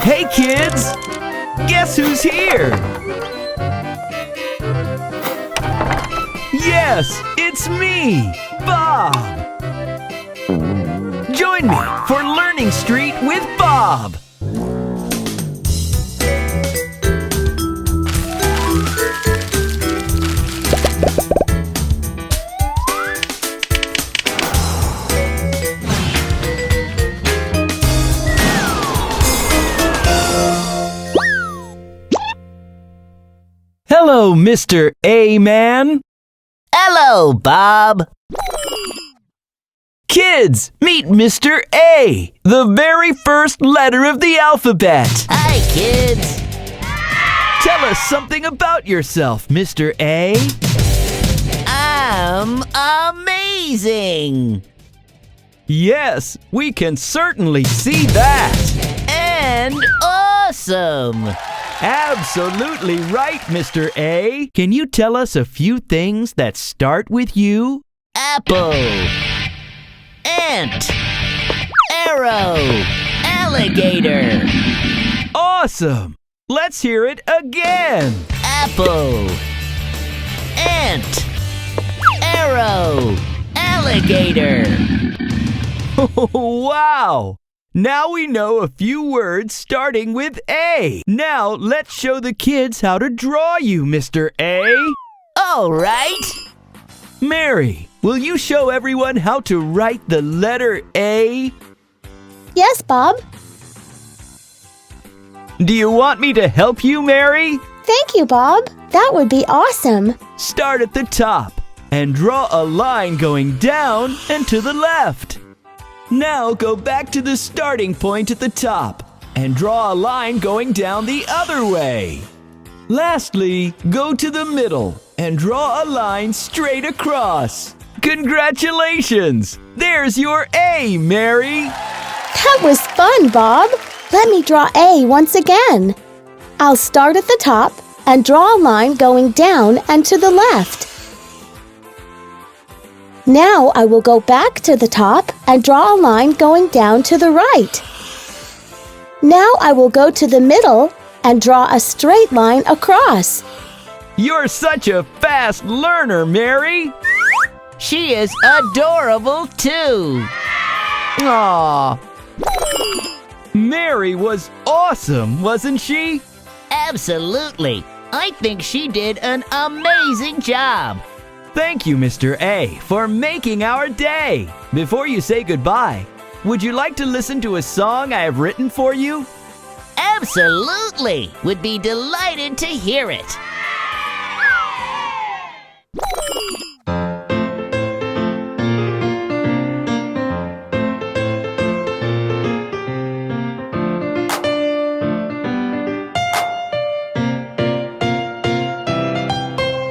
Hey kids! Guess who's here? Yes, it's me, Bob! Join me for Learning Street with Bob! Hello, Mr. A-Man! Hello, Bob. Kids, meet Mr. A, the very first letter of the alphabet. Hi, kids. Tell us something about yourself, Mr. A. I'm amazing. Yes, we can certainly see that. And awesome. Absolutely right, Mr. A. Can you tell us a few things that start with U? Apple. Ant. Arrow. Alligator. Awesome! Let's hear it again. Apple. Ant. Arrow. Alligator. Wow! Now we know a few words starting with A. Now let's show the kids how to draw you, Mr. A. All right. Mary, will you show everyone how to write the letter A? Yes, Bob. Do you want me to help you, Mary? Thank you, Bob. That would be awesome. Start at the top and draw a line going down and to the left. Now go back to the starting point at the top and draw a line going down the other way. Lastly, go to the middle and draw a line straight across. Congratulations! There's your A, Mary! That was fun, Bob. Let me draw A once again. I'll start at the top and draw a line going down and to the left. Now I will go back to the top and draw a line going down to the right. Now I will go to the middle and draw a straight line across. You're such a fast learner, Mary! She is adorable, too. Aww! Mary was awesome, wasn't she? Absolutely. I think she did an amazing job. Thank you, Mr. A, for making our day. Before you say goodbye, would you like to listen to a song I have written for you? Absolutely. Would be delighted to hear it.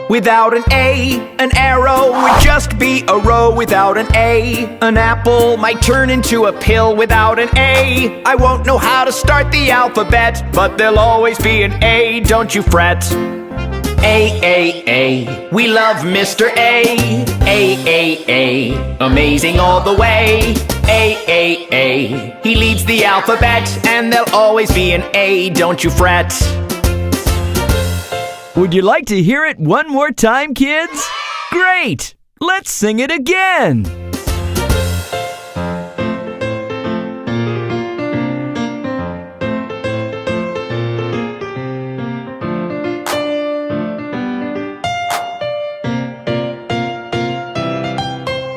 Without an A, an arrow would just be a row. Without an A, an apple might turn into a pill. Without an A, I won't know how to start the alphabet, but there'll always be an A, don't you fret. A, we love Mr. A. A, amazing all the way. A, he leads the alphabet, and there'll always be an A, don't you fret. Would you like to hear it one more time, kids? Great! Let's sing it again!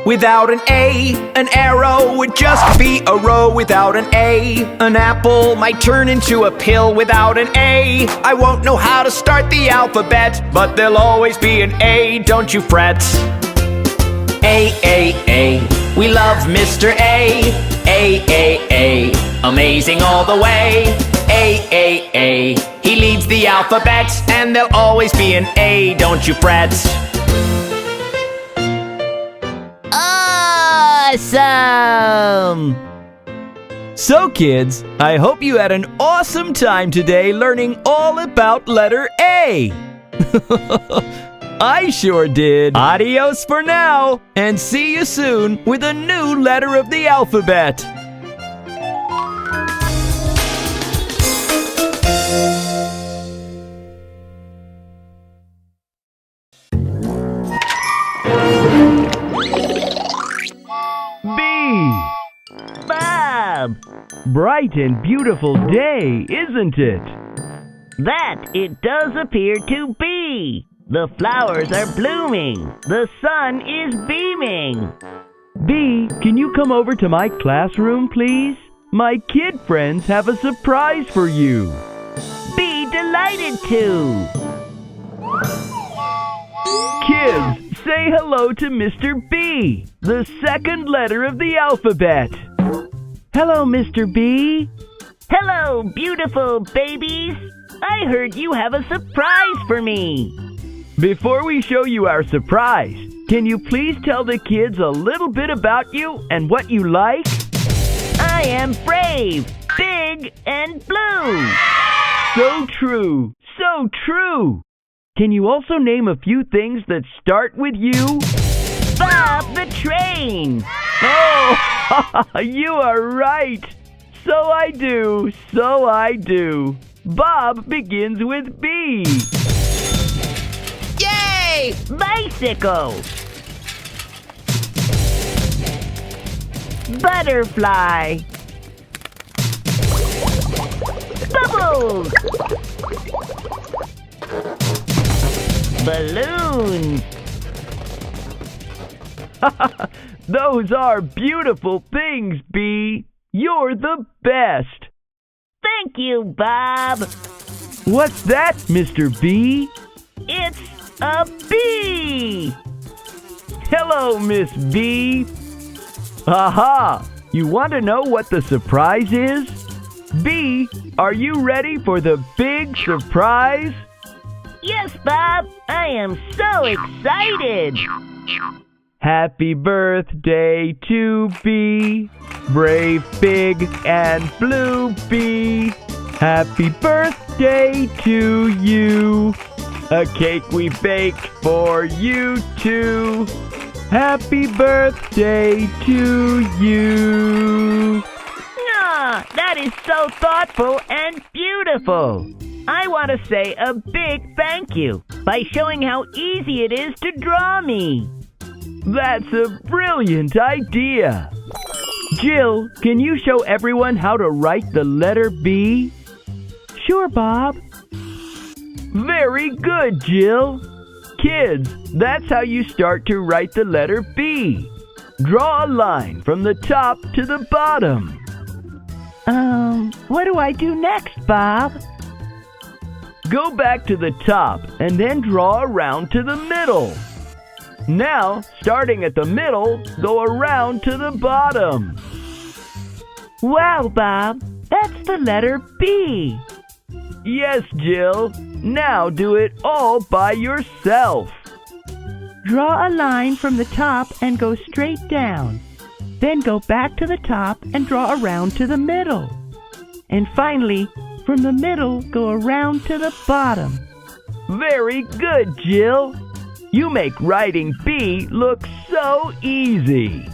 Without an A, an arrow would just be a row. Without an A, an apple might turn into a pill. Without an A, I won't know how to start the alphabet, but there'll always be an A, don't you fret. A, we love Mr. A. A, amazing all the way. A, he leads the alphabet, and there'll always be an A, don't you fret. Awesome! So kids, I hope you had an awesome time today learning all about letter A. I sure did. Adios for now, and see you soon with a new letter of the alphabet. Bright and beautiful day, isn't it? That it does appear to be. The flowers are blooming. The sun is beaming. Bee, can you come over to my classroom, please? My kid friends have a surprise for you. Be delighted to. Kids, say hello to Mr. B, the second letter of the alphabet. Hello, Mr. B. Hello, beautiful babies. I heard you have a surprise for me. Before we show you our surprise, can you please tell the kids a little bit about you and what you like? I am brave, big, and blue. So true, so true. Can you also name a few things that start with you? Bob the train. Oh, you are right. So I do, so I do. Bob begins with B. Yay! Bicycle. Butterfly. Bubbles. Balloons. Those are beautiful things, B. You're the best. Thank you, Bob. What's that, Mr. B? It's a bee. Hello, Miss B. Aha! You want to know what the surprise is? B, are you ready for the big surprise? Yes, Bob. I am so excited. Happy birthday to B, brave, big, and blue bee. Happy birthday to you. A cake we baked for you too. Happy birthday to you. Ah, that is so thoughtful and beautiful. I want to say a big thank you by showing how easy it is to draw me. That's a brilliant idea. Jill, can you show everyone how to write the letter B? Sure, Bob. Very good, Jill. Kids, that's how you start to write the letter B. Draw a line from the top to the bottom. What do I do next, Bob? Go back to the top and then draw around to the middle. Now, starting at the middle, go around to the bottom. Wow, Bob, that's the letter B. Yes, Jill. Now do it all by yourself. Draw a line from the top and go straight down. Then go back to the top and draw around to the middle. And finally, from the middle, go around to the bottom. Very good, Jill. You make writing B look so easy.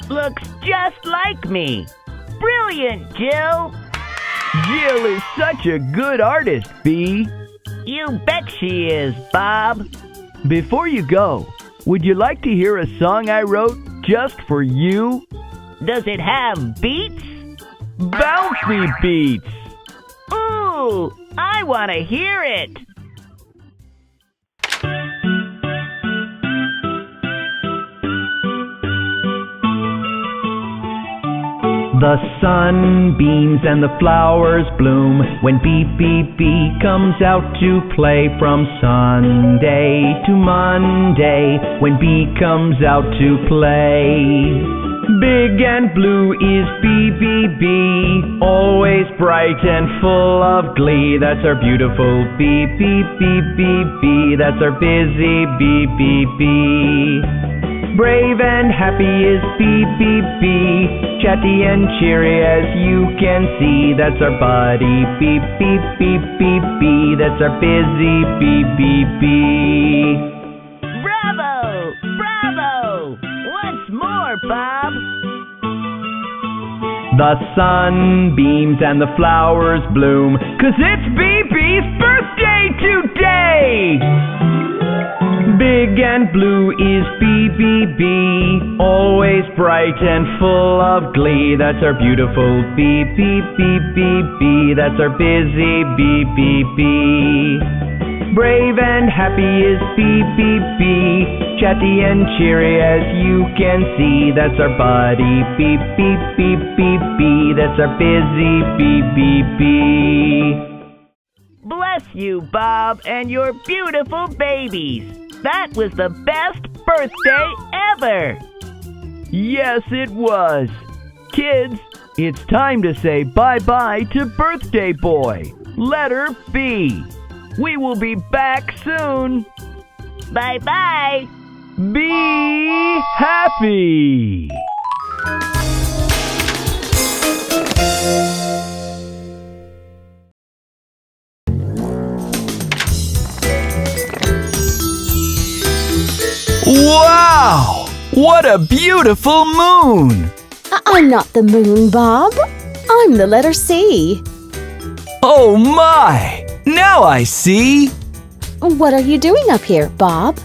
Looks just like me. Brilliant, Jill. Jill is such a good artist, B. You bet she is, Bob. Before you go, would you like to hear a song I wrote just for you? Does it have beats? Bouncy beats. Ooh, I want to hear it. The sun beams and the flowers bloom when B comes out to play from Sunday to Monday when B comes out to play. Big and blue is B, always bright and full of glee. That's our beautiful B. That's our busy B. Brave and happy is B, chatty and cheery as you can see. That's our buddy B. That's our busy B. Bravo! Bravo! Once more, Bob. The sun beams and the flowers bloom, 'cause it's BB's birthday today! Big and blue is B, B, B, always bright and full of glee. That's our beautiful B, B, B, B, B. That's our busy B, B, B. Brave and happy is B, B, B, chatty and cheery as you can see. That's our buddy B, B, B, B, B. That's our busy B, B, B. Bless you, Bob, and your beautiful babies. That was the best birthday ever! Yes, it was. Kids, it's time to say bye-bye to Birthday Boy, letter B. We will be back soon. Bye-bye! Be happy! Wow! What a beautiful moon! I'm not the moon, Bob. I'm the letter C. Oh my! Now I see! What are you doing up here, Bob?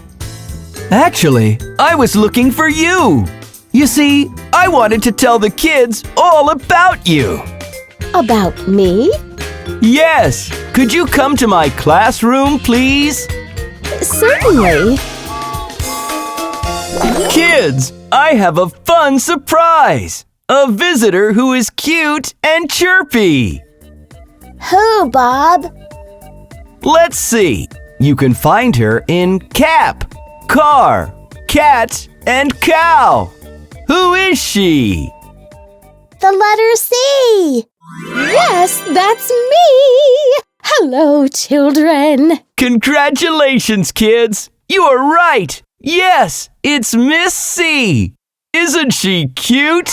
Actually, I was looking for you. You see, I wanted to tell the kids all about you. About me? Yes! Could you come to my classroom, please? Certainly. Kids, I have a fun surprise! A visitor who is cute and chirpy. Who, Bob? Let's see. You can find her in cap, car, cat, and cow. Who is she? The letter C. Yes, that's me. Hello, children. Congratulations, kids! You are right! Yes, it's Miss C! Isn't she cute?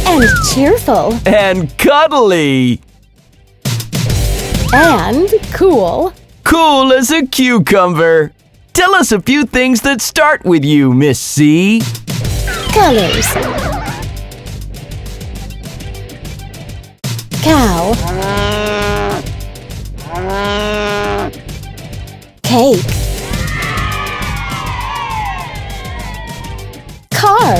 And cheerful. And cuddly! And cool. Cool as a cucumber! Tell us a few things that start with you, Miss C. Colors. Cow. Cake. Car.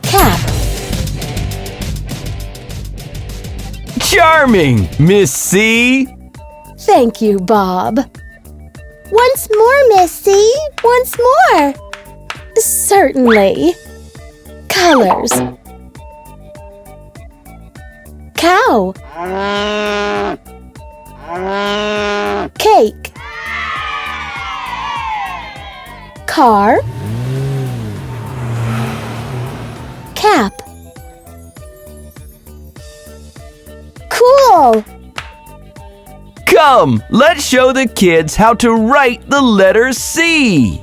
Cap. Charming, Miss C. Thank you, Bob. Once more, Missy. Once more. Certainly. Colors. Cow. Cake. Car. Cap. Cool. Come, let's show the kids how to write the letter C.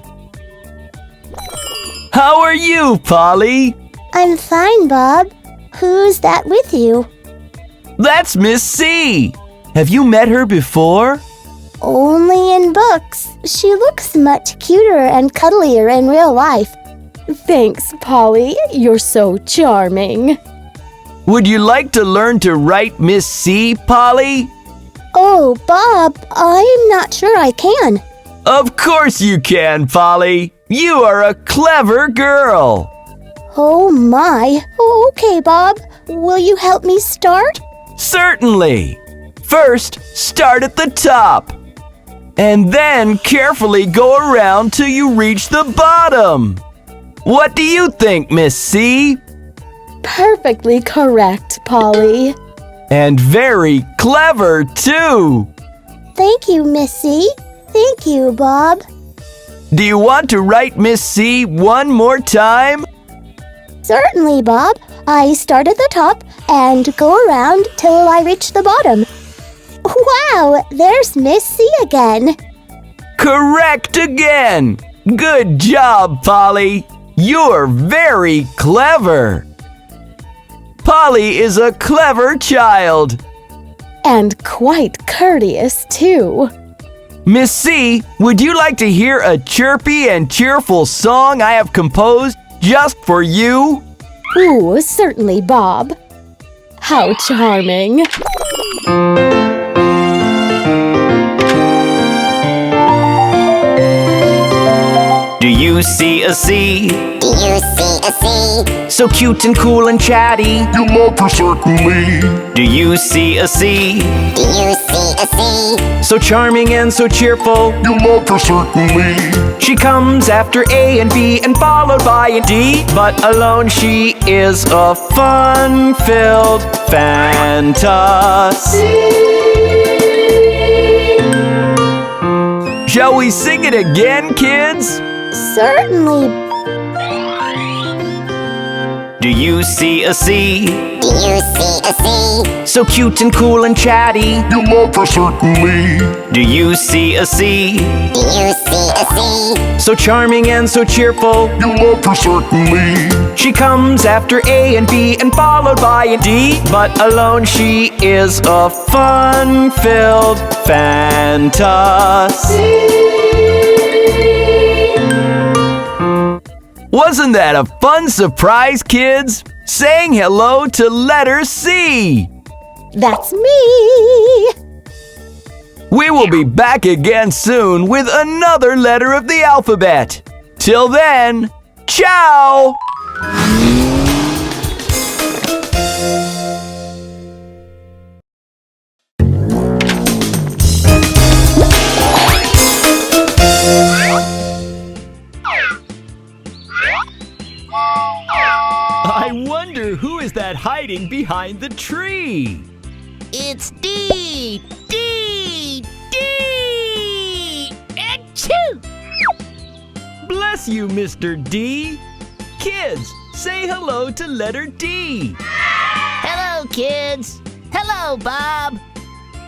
How are you, Polly? I'm fine, Bob. Who's that with you? That's Miss C. Have you met her before? Only in books. She looks much cuter and cuddlier in real life. Thanks, Polly. You're so charming. Would you like to learn to write Miss C, Polly? Oh, Bob, I'm not sure I can. Of course you can, Polly. You are a clever girl. Oh, my. Okay, Bob. Will you help me start? Certainly. First, start at the top. And then carefully go around till you reach the bottom. What do you think, Miss C? Perfectly correct, Polly. And very clever, too. Thank you, Missy. Thank you, Bob. Do you want to write Miss C one more time? Certainly, Bob. I start at the top and go around till I reach the bottom. Wow, there's Miss C again. Correct again. Good job, Polly. You're very clever. Polly is a clever child. And quite courteous, too. Miss C, would you like to hear a chirpy and cheerful song I have composed just for you? Ooh, certainly, Bob. How charming. you see a C? Do you see a C? So cute and cool and chatty. You love her certainly. Do you see a C? Do you see a C? So charming and so cheerful. You love her certainly. She comes after A and B and followed by a D. But alone she is a fun-filled fantasy. Shall we sing it again, kids? Certainly. Do you see a C? Do you see a C? So cute and cool and chatty. You love her certainly. Do you see a C? Do you see a C? So charming and so cheerful. You love her certainly. She comes after A and B and followed by a D. But alone she is a fun-filled fantasy. Wasn't that a fun surprise, kids? Saying hello to letter C. That's me. We will be back again soon with another letter of the alphabet. Till then, ciao! I wonder who is that hiding behind the tree? It's D! D! D! Achoo! Bless you, Mr. D. Kids, say hello to letter D. Hello, kids! Hello, Bob!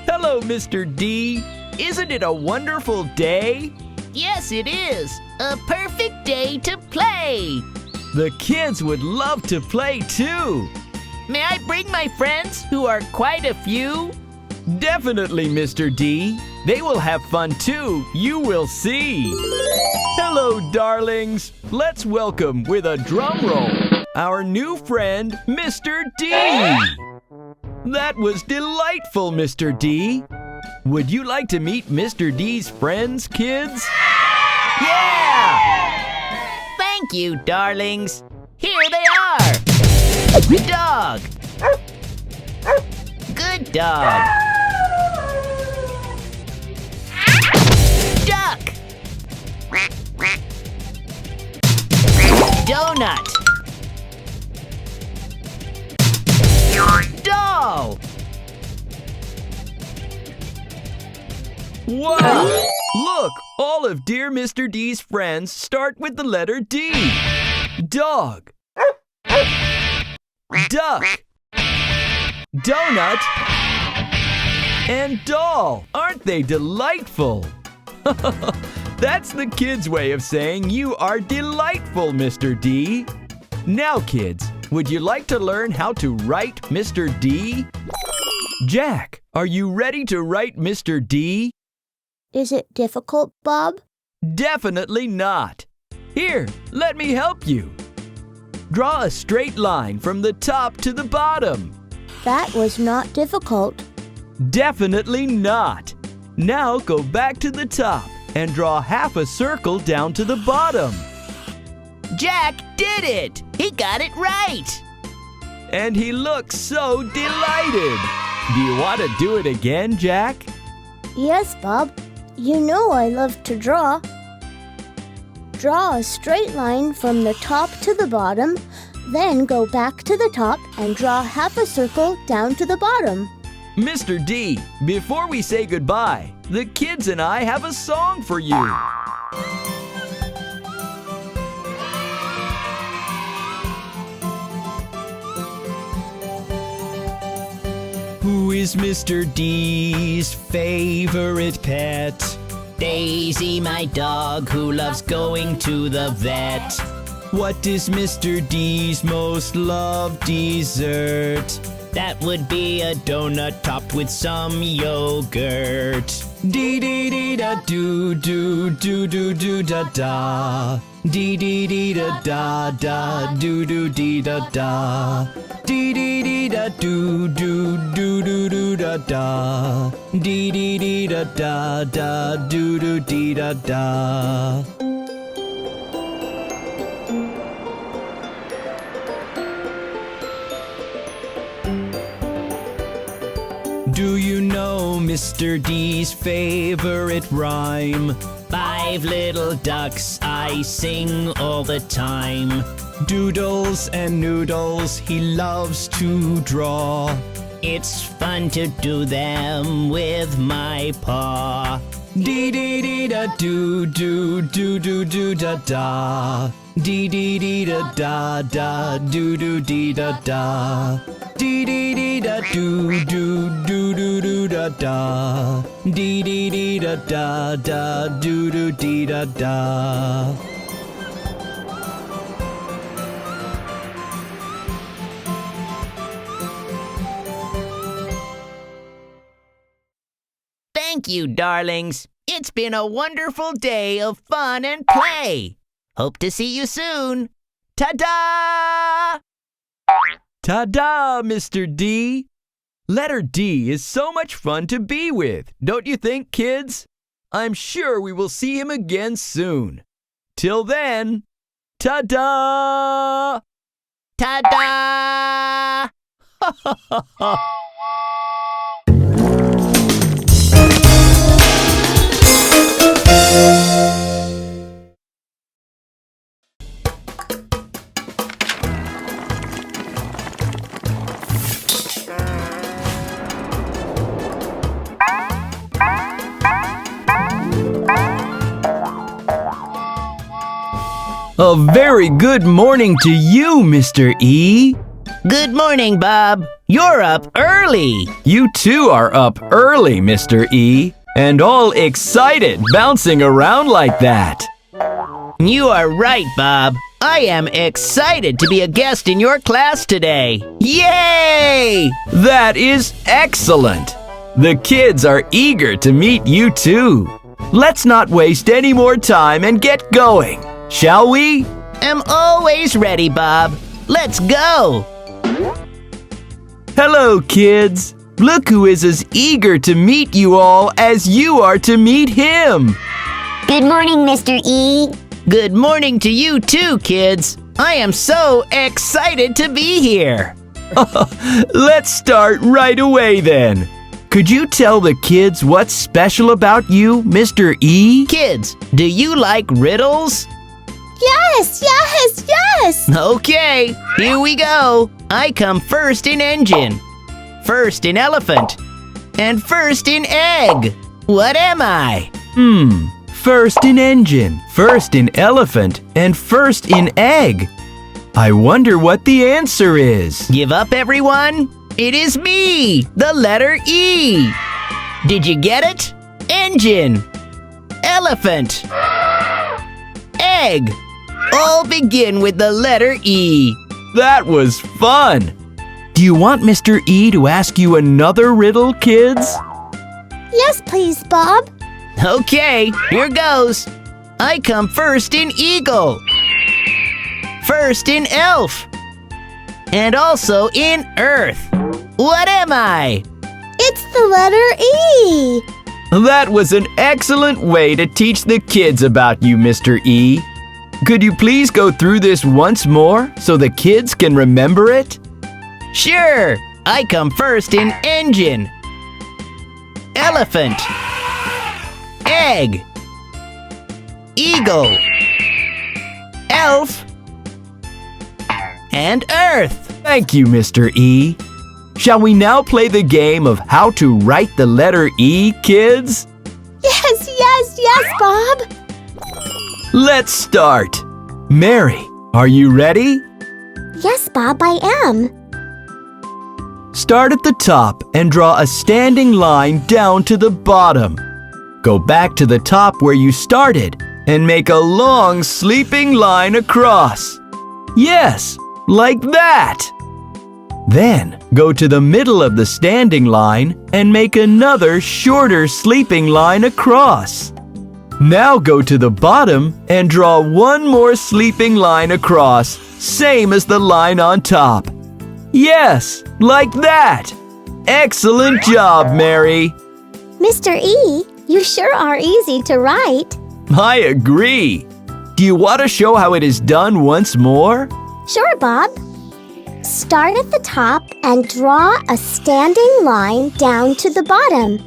Hello, Mr. D. Isn't it a wonderful day? Yes, it is! A perfect day to play! The kids would love to play too. May I bring my friends, who are quite a few? Definitely, Mr. D. They will have fun too, you will see. Hello, darlings. Let's welcome with a drum roll our new friend, Mr. D. That was delightful, Mr. D. Would you like to meet Mr. D's friends, kids? Yeah! Thank you, darlings. Here they are. Dog. Good dog. Duck. Donut. Doll. Wow! Look, all of dear Mr. D's friends start with the letter D. Dog. Duck. Donut. And doll. Aren't they delightful? That's the kids' way of saying you are delightful, Mr. D. Now, kids, would you like to learn how to write Mr. D? Jack, are you ready to write Mr. D? Is it difficult, Bob? Definitely not. Here, let me help you. Draw a straight line from the top to the bottom. That was not difficult. Definitely not. Now go back to the top and draw half a circle down to the bottom. Jack did it! He got it right! And he looks so delighted. Do you want to do it again, Jack? Yes, Bob. You know I love to draw. Draw a straight line from the top to the bottom, then go back to the top and draw half a circle down to the bottom. Mr. D, before we say goodbye, the kids and I have a song for you. Who is Mr. D's favorite pet? Daisy, my dog, who loves going to the vet. What is Mr. D's most loved dessert? That would be a donut topped with some yogurt. Dee dee dee da do do do do do da da. Dee dee dee da da da do do dee da da. Dee dee dee da do do do do do da da. Dee dee dee da da da do do dee da da. Do you know Mr. D's favorite rhyme? 5 little ducks I sing all the time. Doodles and noodles he loves to draw. It's fun to do them with my paw. Dee dee dee da do do do do do da da. Dee dee dee da da da do do dee da da. Dee dee dee da do do do do do da da. Dee dee dee da da da do do dee da da. Thank you, darlings. It's been a wonderful day of fun and play. Hope to see you soon. Ta-da! Ta-da, Mr. D! Letter D is so much fun to be with, don't you think, kids? I'm sure we will see him again soon. Till then, ta-da! Ta-da! Ha ha ha ha! A very good morning to you, Mr. E. Good morning, Bob. You're up early. You too are up early, Mr. E, and all excited bouncing around like that. You are right, Bob. I am excited to be a guest in your class today. Yay! That is excellent. The kids are eager to meet you too. Let's not waste any more time and get going, shall we? I'm always ready, Bob. Let's go. Hello, kids. Look who is as eager to meet you all as you are to meet him. Good morning, Mr. E. Good morning to you too, kids. I am so excited to be here. Let's start right away then. Could you tell the kids what's special about you, Mr. E? Kids, do you like riddles? Yes, yes, yes! Okay, here we go. I come first in engine, first in elephant, and first in egg. What am I? First in engine, first in elephant, and first in egg. I wonder what the answer is. Give up, everyone? It is me, the letter E. Did you get it? Engine, elephant, egg. All begin with the letter E. That was fun. Do you want Mr. E to ask you another riddle, kids? Yes, please, Bob. Okay, here goes. I come first in eagle, first in elf, and also in earth. What am I? It's the letter E. That was an excellent way to teach the kids about you, Mr. E. Could you please go through this once more so the kids can remember it? Sure. I come first in engine, elephant, egg, eagle, elf, and earth. Thank you, Mr. E. Shall we now play the game of how to write the letter E, kids? Yes, yes, yes, Bob. Let's start. Mary, are you ready? Yes, Bob, I am. Start at the top and draw a standing line down to the bottom. Go back to the top where you started and make a long sleeping line across. Yes, like that. Then go to the middle of the standing line and make another shorter sleeping line across. Now go to the bottom and draw one more sleeping line across, same as the line on top. Yes, like that. Excellent job, Mary. Mr. E, you sure are easy to write. I agree. Do you want to show how it is done once more? Sure, Bob. Start at the top and draw a standing line down to the bottom.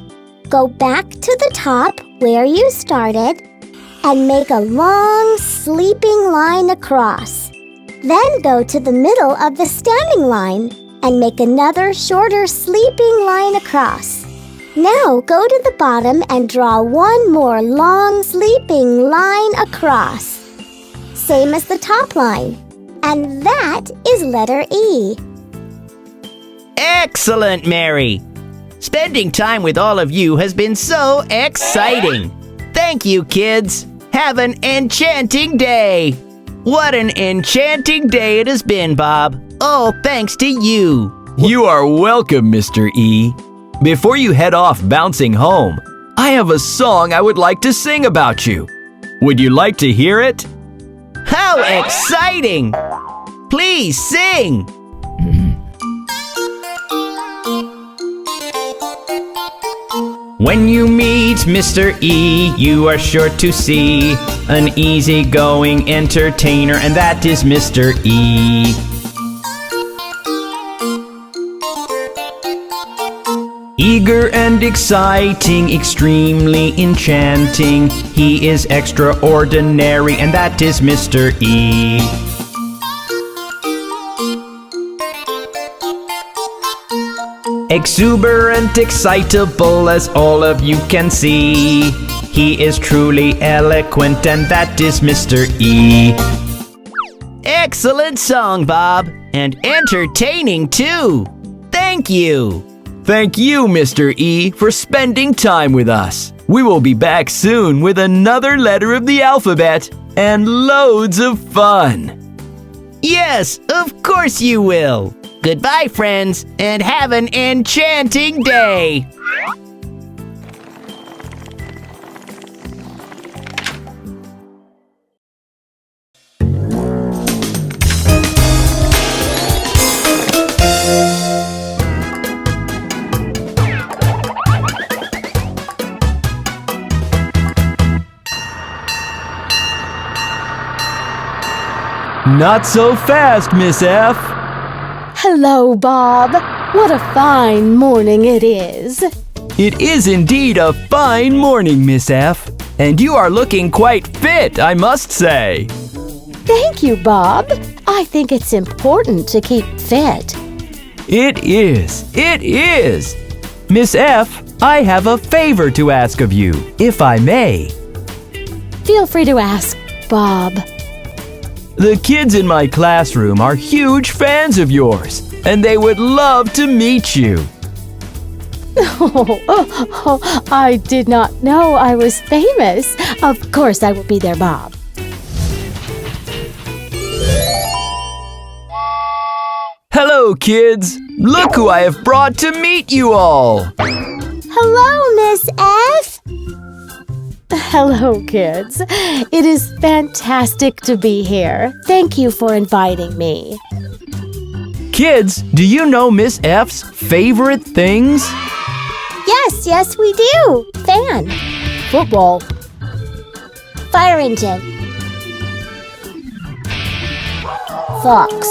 Go back to the top where you started and make a long sleeping line across. Then go to the middle of the standing line and make another shorter sleeping line across. Now go to the bottom and draw one more long sleeping line across. Same as the top line. And that is letter E. Excellent, Mary! Spending time with all of you has been so exciting! Thank you, kids! Have an enchanting day! What an enchanting day it has been, Bob! Oh, thanks to you! You are welcome, Mr. E. Before you head off bouncing home, I have a song I would like to sing about you. Would you like to hear it? How exciting! Please sing! When you meet Mr. E, you are sure to see an easygoing entertainer, and that is Mr. E. Eager and exciting, extremely enchanting, he is extraordinary, and that is Mr. E. Exuberant, excitable, as all of you can see, he is truly eloquent, and that is Mr. E. Excellent song, Bob, and entertaining too. Thank you. Thank you, Mr. E, for spending time with us. We will be back soon with another letter of the alphabet and loads of fun. Yes, of course you will. Goodbye, friends, and have an enchanting day. Not so fast, Miss F. Hello, Bob. What a fine morning it is. It is indeed a fine morning, Miss F. And you are looking quite fit, I must say. Thank you, Bob. I think it's important to keep fit. It is. It is. Miss F, I have a favor to ask of you, if I may. Feel free to ask, Bob. The kids in my classroom are huge fans of yours, and they would love to meet you. I did not know I was famous. Of course I will be there, Bob. Hello, kids. Look who I have brought to meet you all. Hello, Miss F. Hello, kids. It is fantastic to be here. Thank you for inviting me. Kids, do you know Miss F's favorite things? Yes, we do. Fan. Football. Fire engine. Fox.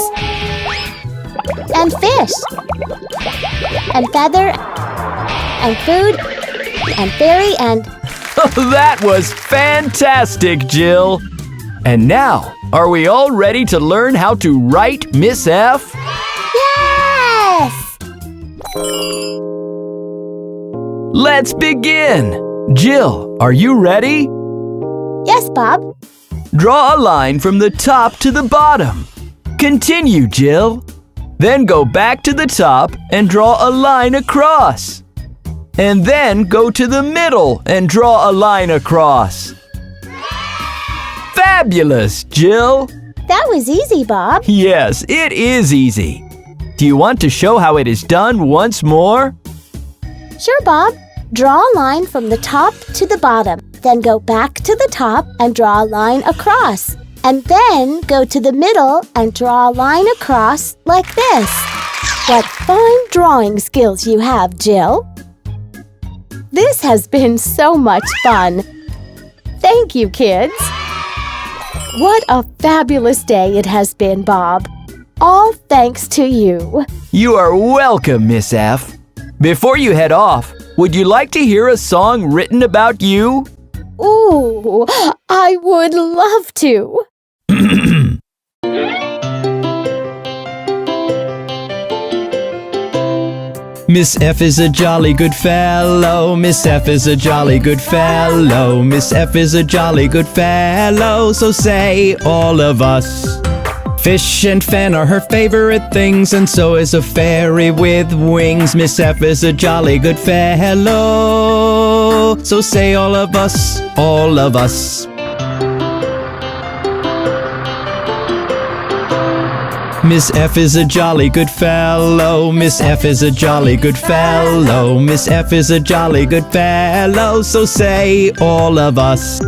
And fish. And feather. And food. And fairy and... That was fantastic, Jill. And now, are we all ready to learn how to write Miss F? Yes! Let's begin. Jill, are you ready? Yes, Bob. Draw a line from the top to the bottom. Continue, Jill. Then go back to the top and draw a line across. And then go to the middle and draw a line across. Fabulous, Jill! That was easy, Bob. Yes, it is easy. Do you want to show how it is done once more? Sure, Bob. Draw a line from the top to the bottom. Then go back to the top and draw a line across. And then go to the middle and draw a line across like this. What fine drawing skills you have, Jill. This has been so much fun. Thank you, kids. What a fabulous day it has been, Bob. All thanks to you. You are welcome, Miss F. Before you head off, would you like to hear a song written about you? Ooh, I would love to. Miss F is a jolly good fellow. Miss F is a jolly good fellow. Miss F is a jolly good fellow. So say all of us. Fish and fan are her favorite things, and so is a fairy with wings. Miss F is a jolly good fellow. So say all of us, all of us. Miss F is a jolly good fellow. Miss F is a jolly good fellow. Miss F is a jolly good fellow. So say all of us.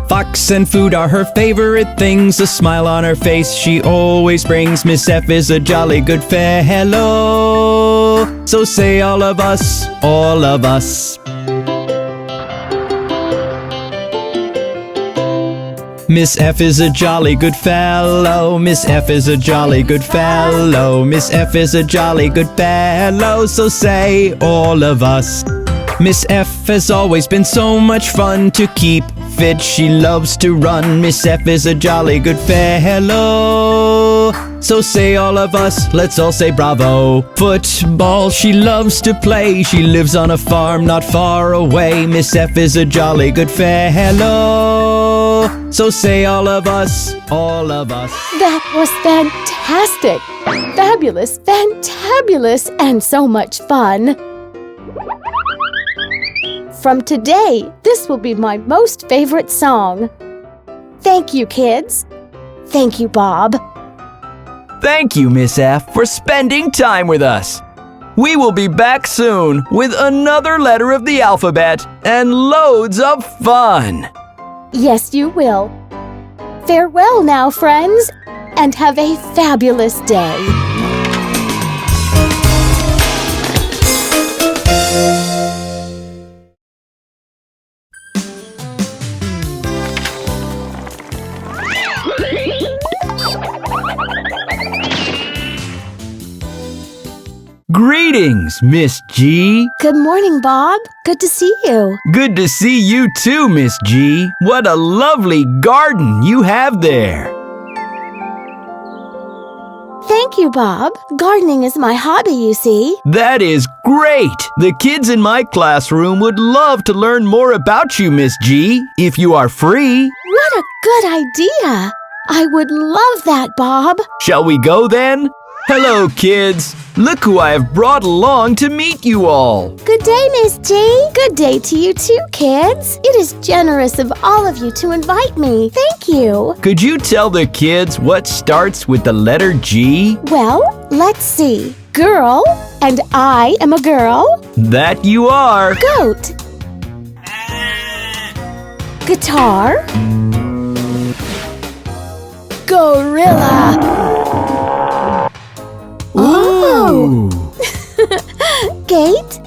Fox and food are her favorite things. A smile on her face she always brings. Miss F is a jolly good fellow. So say all of us, all of us. Miss F is a jolly good fellow. Miss F is a jolly good fellow. Miss F is a jolly good fellow. So say all of us. Miss F has always been so much fun to keep fit. She loves to run. Miss F is a jolly good fellow. So say all of us, let's all say bravo. Football she loves to play. She lives on a farm not far away. Miss F is a jolly good fellow. So say all of us, all of us. That was fantastic. Fabulous, fantabulous, and so much fun. From today, this will be my most favorite song. Thank you, kids. Thank you, Bob. Thank you, Miss F, for spending time with us. We will be back soon with another letter of the alphabet and loads of fun. Yes, you will. Farewell now, friends, and have a fabulous day. Greetings, Miss G. Good morning, Bob. Good to see you. Good to see you too, Miss G. What a lovely garden you have there. Thank you, Bob. Gardening is my hobby, you see. That is great. The kids in my classroom would love to learn more about you, Miss G, if you are free. What a good idea. I would love that, Bob. Shall we go then? Hello, kids. Look who I have brought along to meet you all. Good day, Miss G. Good day to you too, kids. It is generous of all of you to invite me. Thank you. Could you tell the kids what starts with the letter G? Well, let's see. Girl, and I am a girl. That you are. Goat. Guitar. Gorilla. Ooh. Gate.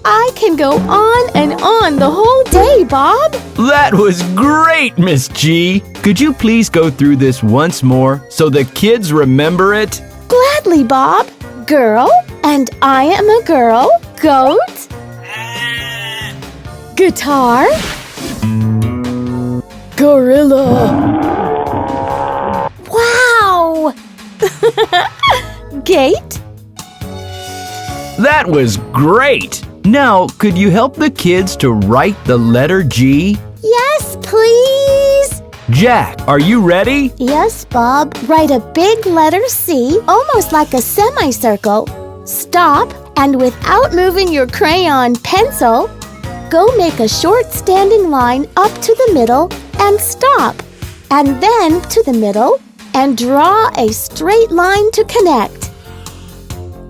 I can go on and on the whole day, Bob. That was great, Miss G. Could you please go through this once more so the kids remember it? Gladly, Bob. Girl, and I am a girl. Goat. Guitar. Gorilla. Wow! Gate. That was great. Now, could you help the kids to write the letter G? Yes, please. Jack, are you ready? Yes, Bob. Write a big letter C, almost like a semicircle. Stop, and without moving your crayon pencil, go make a short standing line up to the middle and stop. And then to the middle and draw a straight line to connect.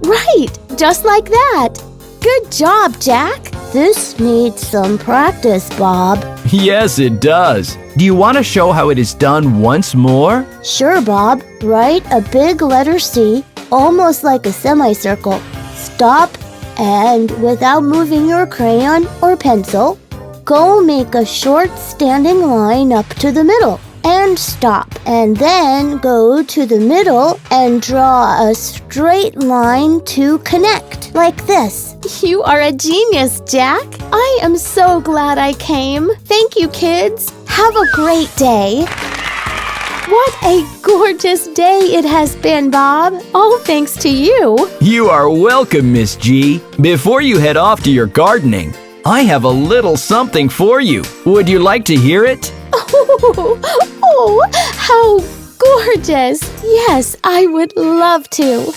Right, just like that. Good job, Jack. This needs some practice, Bob. Yes, it does. Do you want to show how it is done once more? Sure, Bob. Write a big letter C, almost like a semicircle. Stop, and without moving your crayon or pencil, go make a short standing line up to the middle and stop. And then go to the middle and draw a straight line to connect, like this. You are a genius, Jack. I am so glad I came. Thank you, kids. Have a great day. What a gorgeous day it has been, Bob. All thanks to you. You are welcome, Miss G. Before you head off to your gardening, I have a little something for you. Would you like to hear it? Oh, how gorgeous. Yes, I would love to.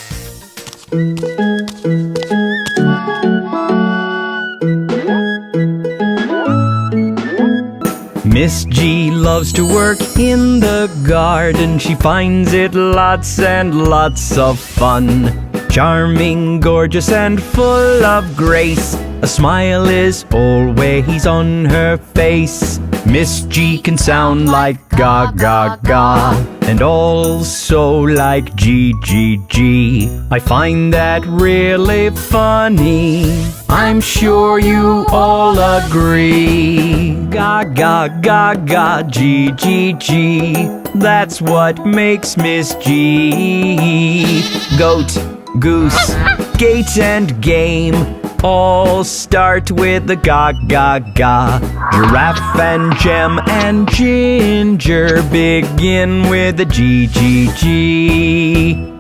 Miss G loves to work in the garden. She finds it lots and lots of fun. Charming, gorgeous, and full of grace. A smile is always on her face. Miss G can sound like ga ga ga, and also like G G G. I find that really funny. I'm sure you all agree. Ga ga ga ga, G G G. That's what makes Miss G. Goat, goose, gate, and game all start with the ga ga ga. Giraffe and Gem and Ginger begin with the G G G.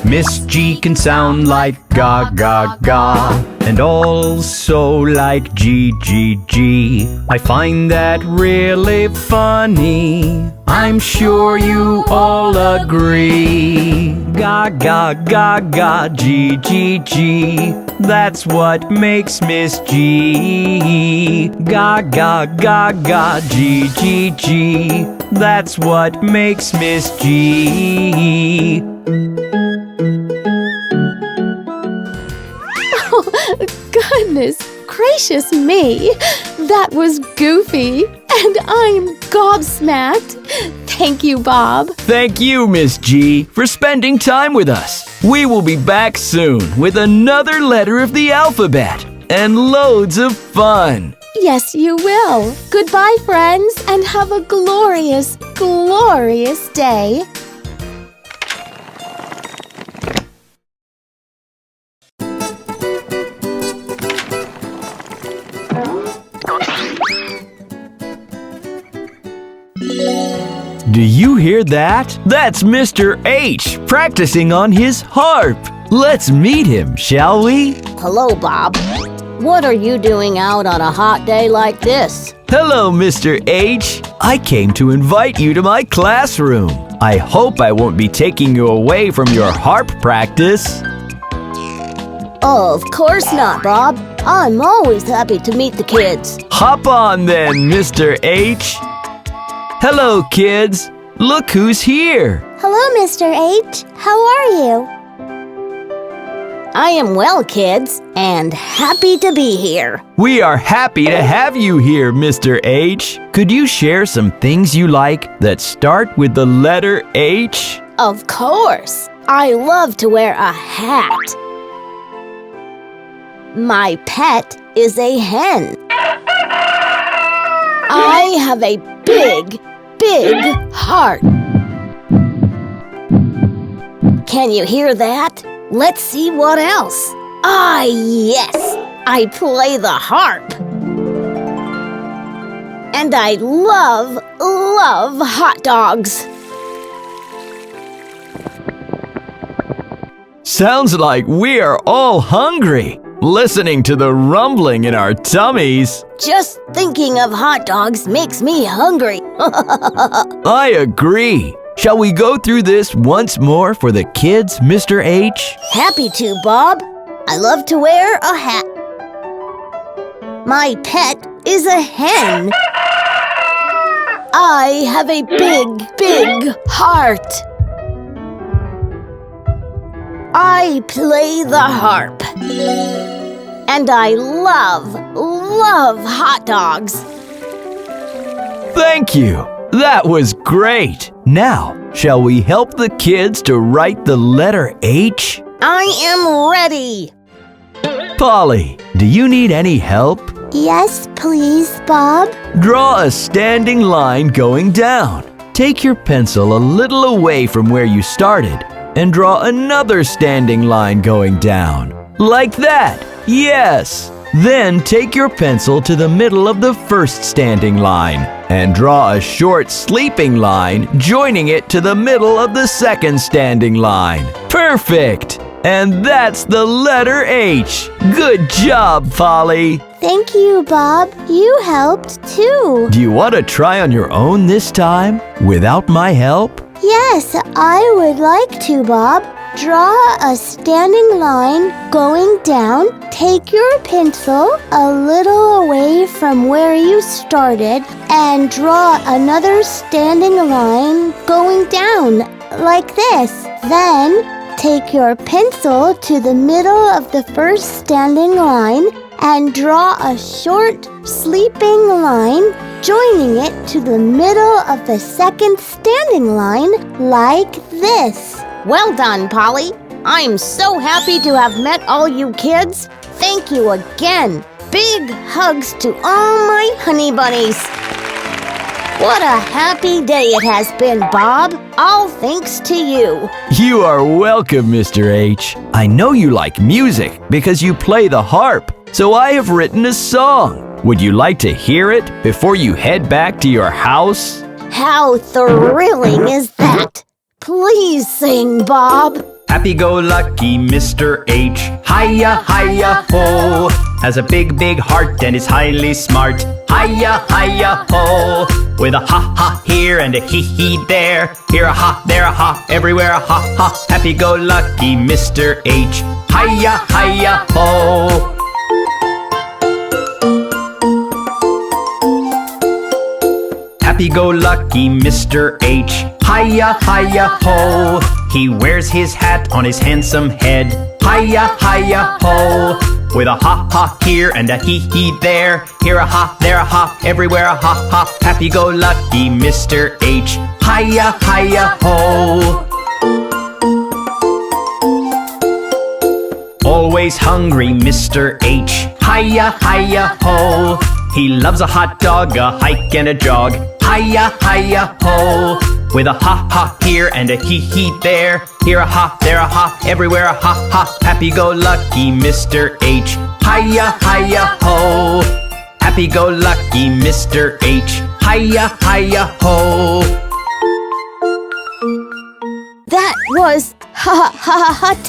Miss G can sound like ga ga ga, and also like G G G. I find that really funny. I'm sure you all agree. Ga ga ga ga, G G G. That's what makes Miss G. Ga ga ga ga, G G G. That's what makes Miss G. Goodness gracious me. That was goofy. And I'm gobsmacked. Thank you, Bob. Thank you, Miss G, for spending time with us. We will be back soon with another letter of the alphabet and loads of fun. Yes, you will. Goodbye, friends, and have a glorious, glorious day. Do you hear that? That's Mr. H practicing on his harp. Let's meet him, shall we? Hello, Bob. What are you doing out on a hot day like this? Hello, Mr. H. I came to invite you to my classroom. I hope I won't be taking you away from your harp practice. Of course not, Bob. I'm always happy to meet the kids. Hop on then, Mr. H. Hello, kids. Look who's here. Hello, Mr. H. How are you? I am well, kids, and happy to be here. We are happy to have you here, Mr. H. Could you share some things you like that start with the letter H? Of course. I love to wear a hat. My pet is a hen. I have a big, big heart. Can you hear that? Let's see what else. Ah, yes, I play the harp. And I love, love hot dogs. Sounds like we are all hungry, listening to the rumbling in our tummies. Just thinking of hot dogs makes me hungry. I agree. Shall we go through this once more for the kids, Mr. H? Happy to, Bob. I love to wear a hat. My pet is a hen. I have a big, big heart. I play the harp. And I love, love hot dogs. Thank you. That was great. Now, shall we help the kids to write the letter H? I am ready. Polly, do you need any help? Yes, please, Bob. Draw a standing line going down. take your pencil a little away from where you started and draw another standing line going down. Like that. Yes. Then take your pencil to the middle of the first standing line and draw a short sleeping line joining it to the middle of the second standing line. Perfect! And that's the letter H. Good job, Polly. Thank you, Bob. You helped too. Do you want to try on your own this time without my help? Yes, I would like to, Bob. Draw a standing line going down. Take your pencil a little away from where you started and draw another standing line going down like this. Then take your pencil to the middle of the first standing line and draw a short sleeping line joining it to the middle of the second standing line like this. Well done, Polly. I'm so happy to have met all you kids. Thank you again. Big hugs to all my honey bunnies. What a happy day it has been, Bob. All thanks to you. You are welcome, Mr. H. I know you like music because you play the harp, so I have written a song. Would you like to hear it before you head back to your house? How thrilling is that? Please sing, Bob. Happy-go-lucky Mr. H, hiya, hiya, ho, has a big, big heart and is highly smart. Hiya, hiya, ho, with a ha-ha here and a hee-hee there. Here a ha, there a ha, everywhere a ha-ha. Happy-go-lucky Mr. H, hiya, hiya, ho. Happy-go-lucky Mr. H, hiya, hiya, ho. He wears his hat on his handsome head. Hiya, hiya, ho. With a ha-ha here and a hee-hee there. Here a ha, there a ha, everywhere a ha-ha. Happy-go-lucky Mr. H, hiya, hiya, ho. Always hungry Mr. H, hiya, hiya, ho. He loves a hot dog, a hike and a jog. Hiya, hiya, ho. With a ha-ha here and a hee-hee there. Here a ha, there a ha, everywhere a ha-ha. Happy-go-lucky Mr. H, hiya, hiya, ho. Happy-go-lucky Mr. H, hiya, hiya, ho. That was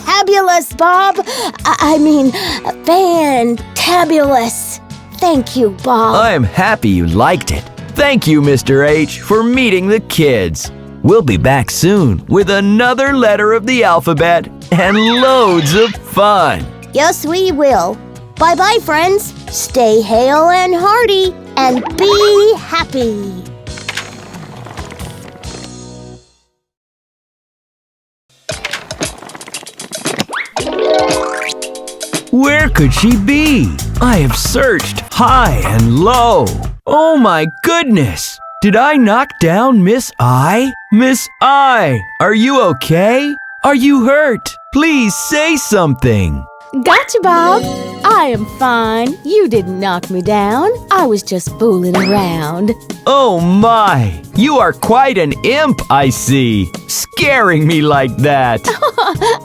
tabulous, Bob. I mean, fantabulous. Thank you, Bob. I'm happy you liked it. Thank you, Mr. H, for meeting the kids. We'll be back soon with another letter of the alphabet and loads of fun. Yes, we will. Bye-bye, friends. Stay hale and hearty and be happy. Where could she be? I have searched high and low. Oh my goodness! Did I knock down Miss I? Miss I, are you okay? Are you hurt? Please say something. Gotcha, Bob. I am fine. You didn't knock me down. I was just fooling around. Oh my! You are quite an imp, I see. Scaring me like that.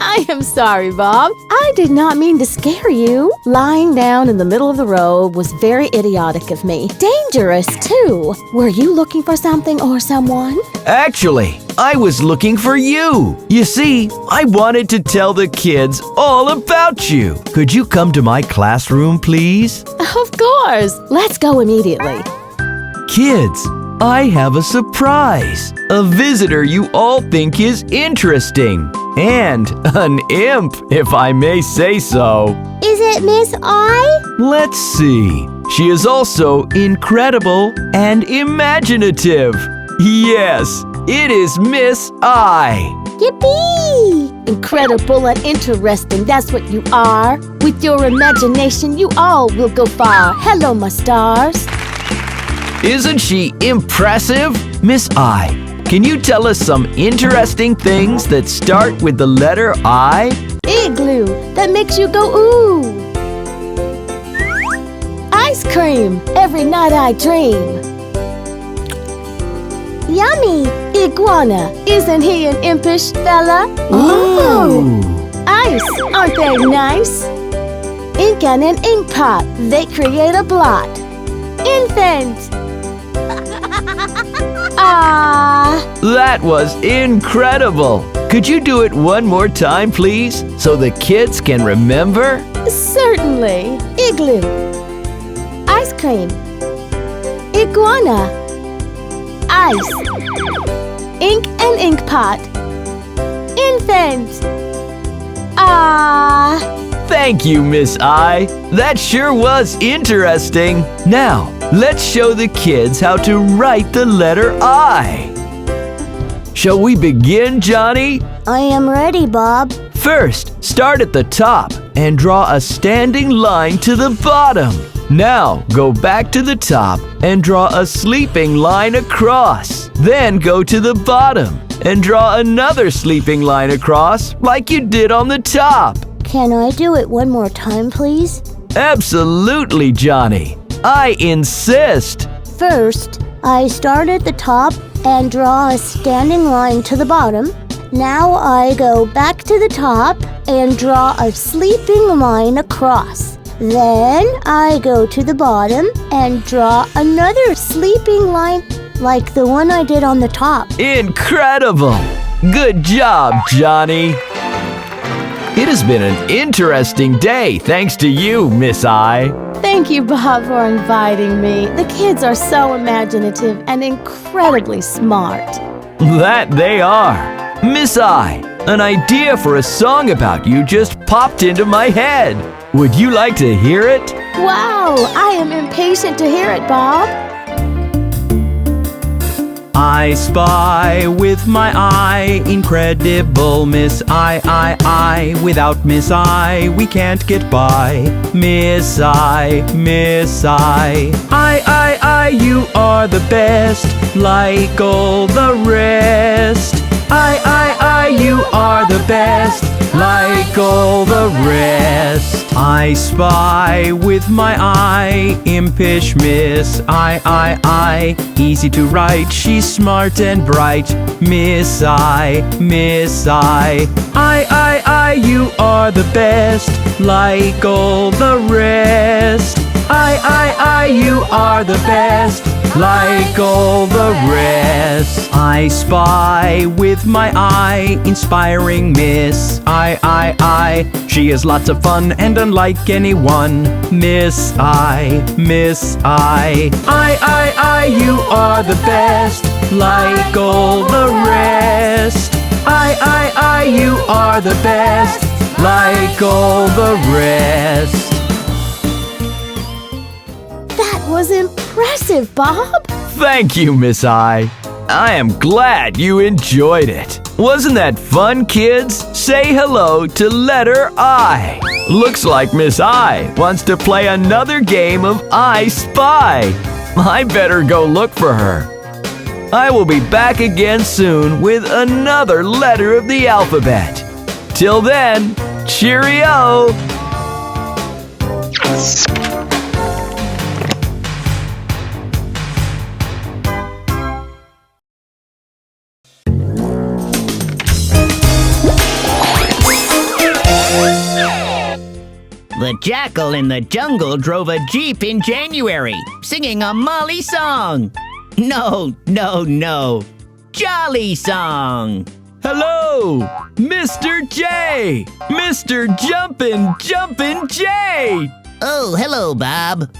I am sorry, Bob. I did not mean to scare you. Lying down in the middle of the road was very idiotic of me. Dangerous, too. Were you looking for something or someone? Actually, I was looking for you. You see, I wanted to tell the kids all about you. Could you come to my classroom, please? Of course. Let's go immediately. Kids, I have a surprise. A visitor you all think is interesting. And an imp, if I may say so. Is it Miss I? Let's see. She is also incredible and imaginative. Yes, it is Miss I. Yippee! Incredible and interesting, that's what you are. With your imagination, you all will go far. Hello, my stars. Isn't she impressive? Miss I, can you tell us some interesting things that start with the letter I? Igloo, that makes you go ooh. Ice cream, every night I dream. Yummy! Iguana, isn't he an impish fella? Ooh! Ice, aren't they nice? Ink and an ink pot, they create a blot. Infant! Ah! That was incredible! Could you do it one more time, please, so the kids can remember? Certainly. Igloo. Ice cream. Iguana. Ice. Ink and ink pot. Infant. Ah! Thank you, Miss I. That sure was interesting. Now, let's show the kids how to write the letter I. Shall we begin, Johnny? I am ready, Bob. First, start at the top and draw a standing line to the bottom. Now, go back to the top and draw a sleeping line across. Then go to the bottom and draw another sleeping line across like you did on the top. Can I do it one more time, please? Absolutely, Johnny. I insist. First, I start at the top and draw a standing line to the bottom. Now I go back to the top and draw a sleeping line across. Then I go to the bottom and draw another sleeping line like the one I did on the top. Incredible! Good job, Johnny. It has been an interesting day thanks to you, Miss I. Thank you, Bob, for inviting me. The kids are so imaginative and incredibly smart. That they are. Miss I, an idea for a song about you just popped into my head. Would you like to hear it? Wow, I am impatient to hear it, Bob. I spy with my eye, incredible Miss I. Without Miss I, we can't get by. Miss I, you are the best, like all the rest. I, you are the best, like all the rest. I spy with my eye, impish Miss I. Easy to write, she's smart and bright. Miss I, you are the best, like all the rest. I, you are the best, like all the rest. I spy with my eye, inspiring Miss I. She has lots of fun and unlike anyone. Miss I, you are the best, like all the rest. I, you are the best, like all the rest. That was impressive, Bob. Thank you, Miss I. I am glad you enjoyed it. Wasn't that fun, kids? Say hello to letter I. Looks like Miss I wants to play another game of I Spy. I better go look for her. I will be back again soon with another letter of the alphabet. Till then, cheerio! The jackal in the jungle drove a jeep in January, singing a Molly song. No, Jolly song. Hello, Mr. J! Mr. Jumpin' J! Oh, hello, Bob.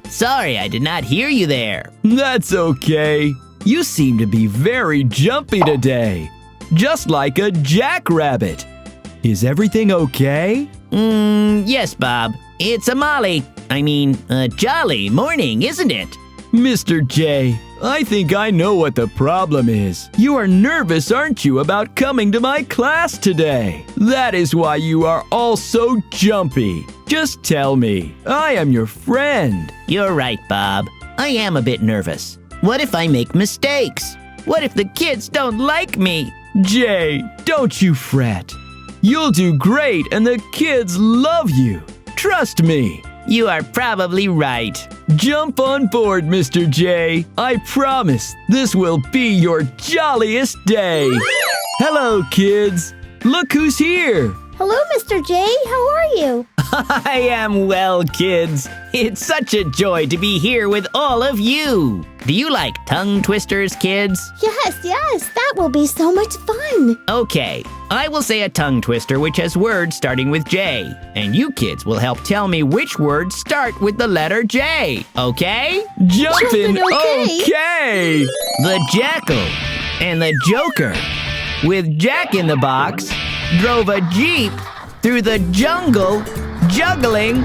Sorry, I did not hear you there. That's okay. You seem to be very jumpy today, just like a jackrabbit. Is everything okay? Yes, Bob. It's a jolly morning, isn't it? Mr. J, I think I know what the problem is. You are nervous, aren't you, about coming to my class today? That is why you are all so jumpy. Just tell me. I am your friend. You're right, Bob. I am a bit nervous. What if I make mistakes? What if the kids don't like me? Jay, don't you fret. You'll do great and the kids love you. Trust me. You are probably right. Jump on board, Mr. J. I promise this will be your jolliest day. Hello, kids. Look who's here. Hello, Mr. J. How are you? I am well, kids. It's such a joy to be here with all of you. Do you like tongue twisters, kids? Yes, that will be so much fun. Okay, I will say a tongue twister which has words starting with J, and you kids will help tell me which words start with the letter J, okay? Jumpin' okay. okay. The Jackal and the Joker, with Jack in the Box, drove a Jeep through the jungle, juggling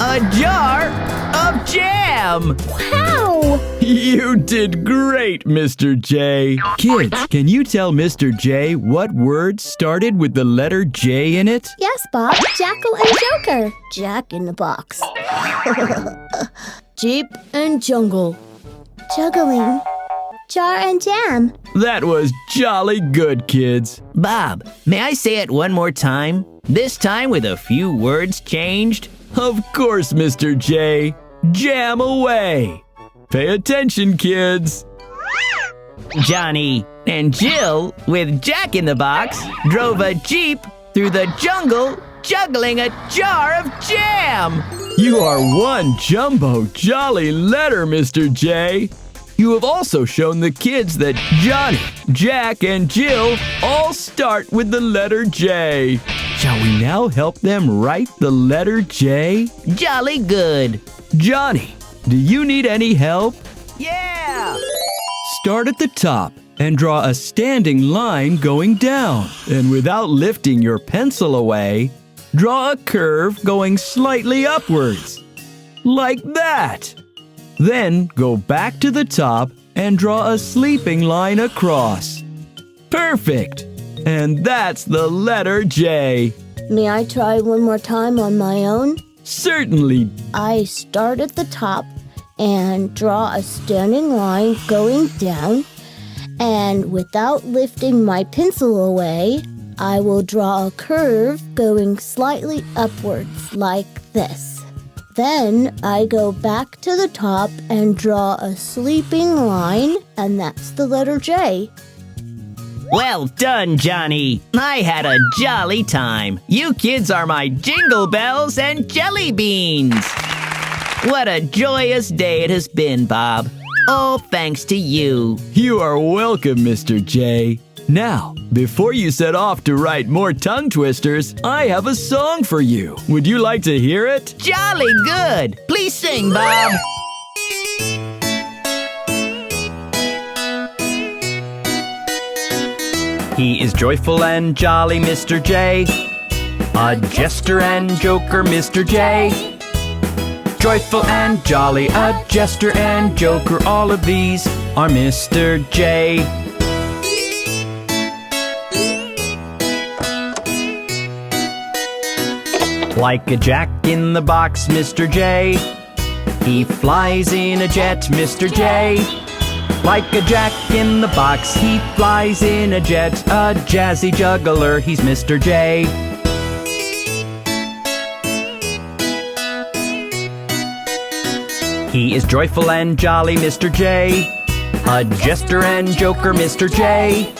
a jar of jam. Wow! You did great, Mr. J. Kids, can you tell Mr. J what word started with the letter J in it? Yes, Bob. Jackal and Joker. Jack in the Box. Jeep and jungle. Juggling. Jar and jam. That was jolly good, kids. Bob, may I say it one more time? This time with a few words changed? Of course, Mr. J. Jam away. Pay attention, kids. Johnny and Jill, with Jack in the Box, drove a Jeep through the jungle, juggling a jar of jam. You are one jumbo jolly letter, Mr. J. You have also shown the kids that Johnny, Jack, and Jill all start with the letter J. Shall we now help them write the letter J? Jolly good. Johnny, do you need any help? Yeah! Start at the top and draw a standing line going down. And without lifting your pencil away, draw a curve going slightly upwards. Like that. Then go back to the top and draw a sleeping line across. Perfect! And that's the letter J. May I try one more time on my own? Certainly. I start at the top and draw a standing line going down. And without lifting my pencil away, I will draw a curve going slightly upwards like this. Then I go back to the top and draw a sleeping line, and that's the letter J. Well done, Johnny. I had a jolly time. You kids are my jingle bells and jelly beans. What a joyous day it has been, Bob. All thanks to you. You are welcome, Mr. J. Now, before you set off to write more tongue twisters, I have a song for you. Would you like to hear it? Jolly good. Please sing, Bob. He is joyful and jolly, Mr. J. A jester and joker, Mr. J. Joyful and jolly, a jester and joker, all of these are Mr. J. Like a jack in the box, Mr. J. He flies in a jet, Mr. J. Like a jack in the box, he flies in a jet. A jazzy juggler, he's Mr. J. He is joyful and jolly, Mr. J. A jester and joker, Mr. J.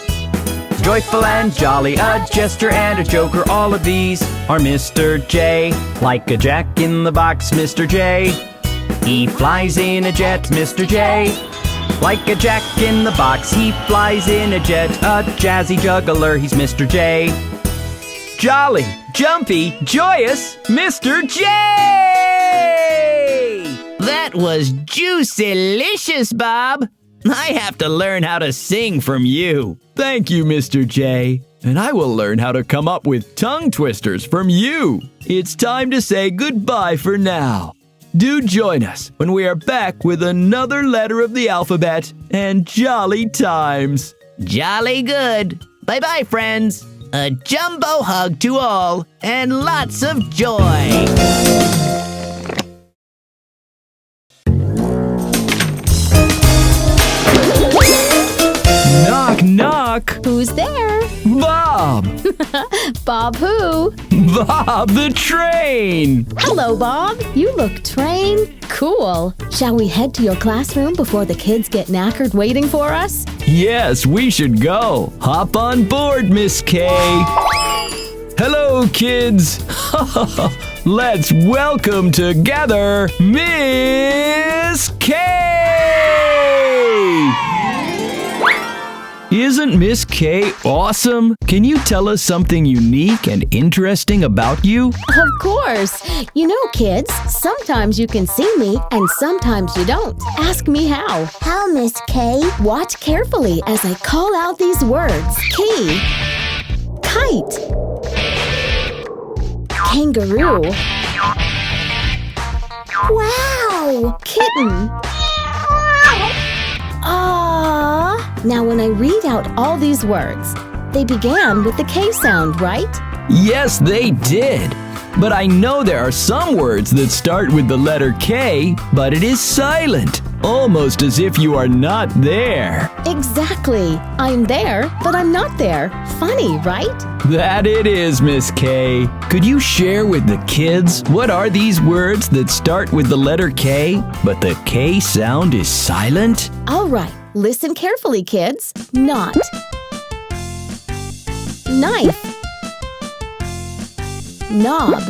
Joyful and jolly, a jester and a joker, all of these are Mr. J. Like a jack in the box, Mr. J. He flies in a jet, Mr. J. Like a jack in the box, he flies in a jet. A jazzy juggler, he's Mr. J. Jolly, jumpy, joyous, Mr. J! That was juicy-licious, Bob. I have to learn how to sing from you. Thank you, Mr. J. And I will learn how to come up with tongue twisters from you. It's time to say goodbye for now. Do join us when we are back with another letter of the alphabet and jolly times. Jolly good. Bye-bye, friends. A jumbo hug to all and lots of joy. Knock, knock. Who's there? Bob. Bob who? Bob the train! Hello, Bob. You look trained. Cool. Shall we head to your classroom before the kids get knackered waiting for us? Yes, we should go. Hop on board, Miss K. Hello, kids. Let's welcome together Miss K. Isn't Miss K awesome? Can you tell us something unique and interesting about you? Of course. You know, kids, sometimes you can see me and sometimes you don't. Ask me how. How, Miss K? Watch carefully as I call out these words. Key, kite, kangaroo, Wow! kitten. Aww. Now when I read out all these words, they began with the K sound, right? Yes, they did. But I know there are some words that start with the letter K, but it is silent, almost as if you are not there. Exactly. I'm there, but I'm not there. Funny, right? That it is, Miss K. Could you share with the kids what are these words that start with the letter K, but the K sound is silent? All right. Listen carefully, kids. Knot, knife, knob.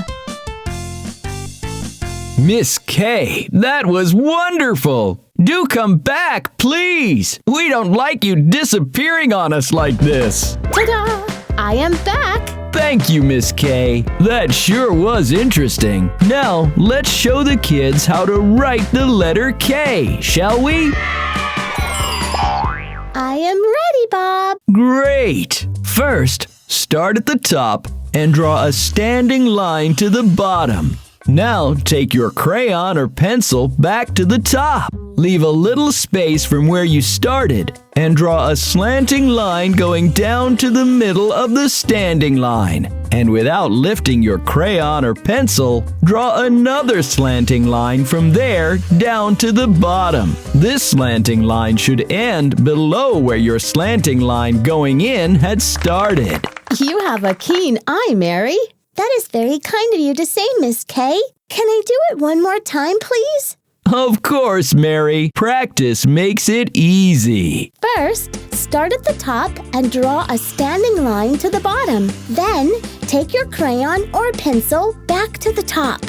Miss K, that was wonderful! Do come back, please! We don't like you disappearing on us like this! Ta-da! I am back! Thank you, Miss K. That sure was interesting. Now, let's show the kids how to write the letter K, shall we? I am ready, Bob. Great! First, start at the top and draw a standing line to the bottom. Now, take your crayon or pencil back to the top. Leave a little space from where you started and draw a slanting line going down to the middle of the standing line. And without lifting your crayon or pencil, draw another slanting line from there down to the bottom. This slanting line should end below where your slanting line going in had started. You have a keen eye, Mary. That is very kind of you to say, Miss K. Can I do it one more time, please? Of course, Mary. Practice makes it easy. First, start at the top and draw a standing line to the bottom. Then, take your crayon or pencil back to the top.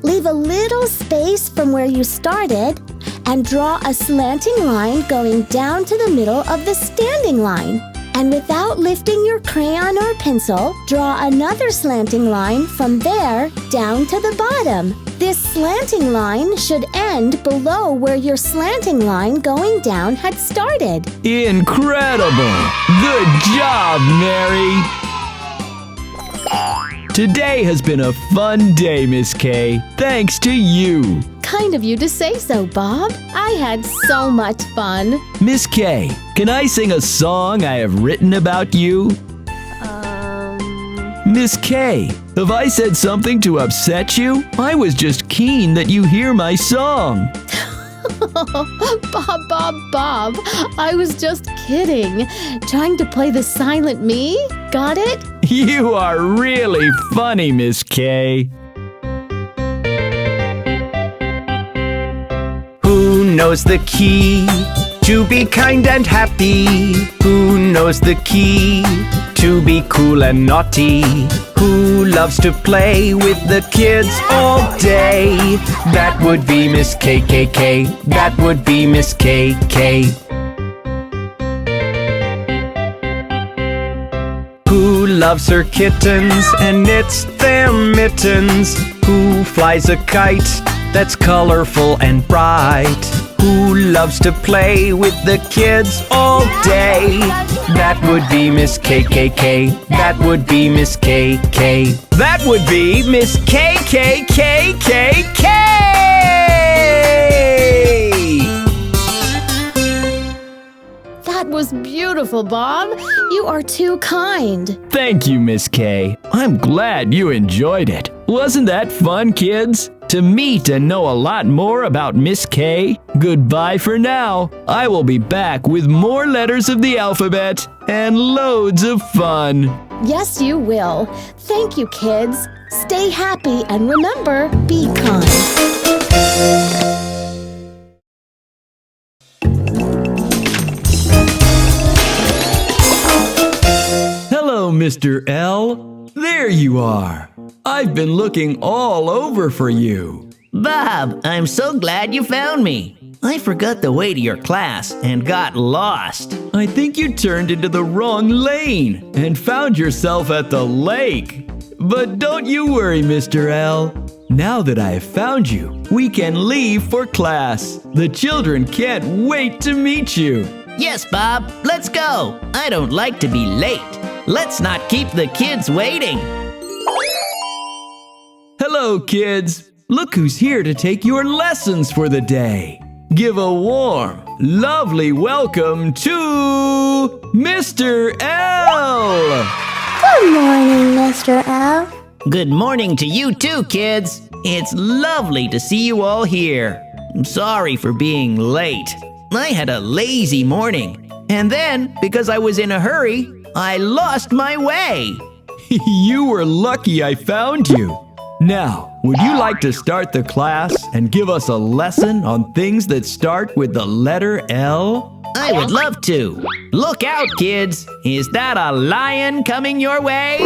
Leave a little space from where you started and draw a slanting line going down to the middle of the standing line. And without lifting your crayon or pencil, draw another slanting line from there down to the bottom. This slanting line should end below where your slanting line going down had started. Incredible! Good job, Mary! Today has been a fun day, Miss K. Thanks to you. Kind of you to say so, Bob. I had so much fun. Miss K, can I sing a song I have written about you? Miss K, have I said something to upset you? I was just keen that you hear my song. Bob, I was just kidding. Trying to play the silent me. Got it? You are really funny, Miss K. Who knows the key to be kind and happy? Who knows the key to be cool and naughty? Who loves to play with the kids all day? That would be Miss KKK. That would be Miss KK. Who loves her kittens and knits their mittens? Who flies a kite that's colorful and bright? Who loves to play with the kids all day? That would be Miss KKK. That would be Miss KK. That would be Miss KKKKK. That was beautiful, Bob. You are too kind. Thank you, Miss K. I'm glad you enjoyed it. Wasn't that fun, kids? To meet and know a lot more about Miss K, goodbye for now. I will be back with more letters of the alphabet and loads of fun. Yes, you will. Thank you, kids. Stay happy and remember, be kind. Hello, Mr. L. There you are. I've been looking all over for you. Bob, I'm so glad you found me. I forgot the way to your class and got lost. I think you turned into the wrong lane and found yourself at the lake. But don't you worry, Mr. L. Now that I have found you, we can leave for class. The children can't wait to meet you. Yes, Bob, let's go. I don't like to be late. Let's not keep the kids waiting. Hello, kids. Look who's here to take your lessons for the day. Give a warm, lovely welcome to Mr. L. Good morning, Mr. L. Good morning to you too, kids. It's lovely to see you all here. I'm sorry for being late. I had a lazy morning. And then, because I was in a hurry, I lost my way. You were lucky I found you. Now, would you like to start the class and give us a lesson on things that start with the letter L? I would love to. Look out, kids. Is that a lion coming your way?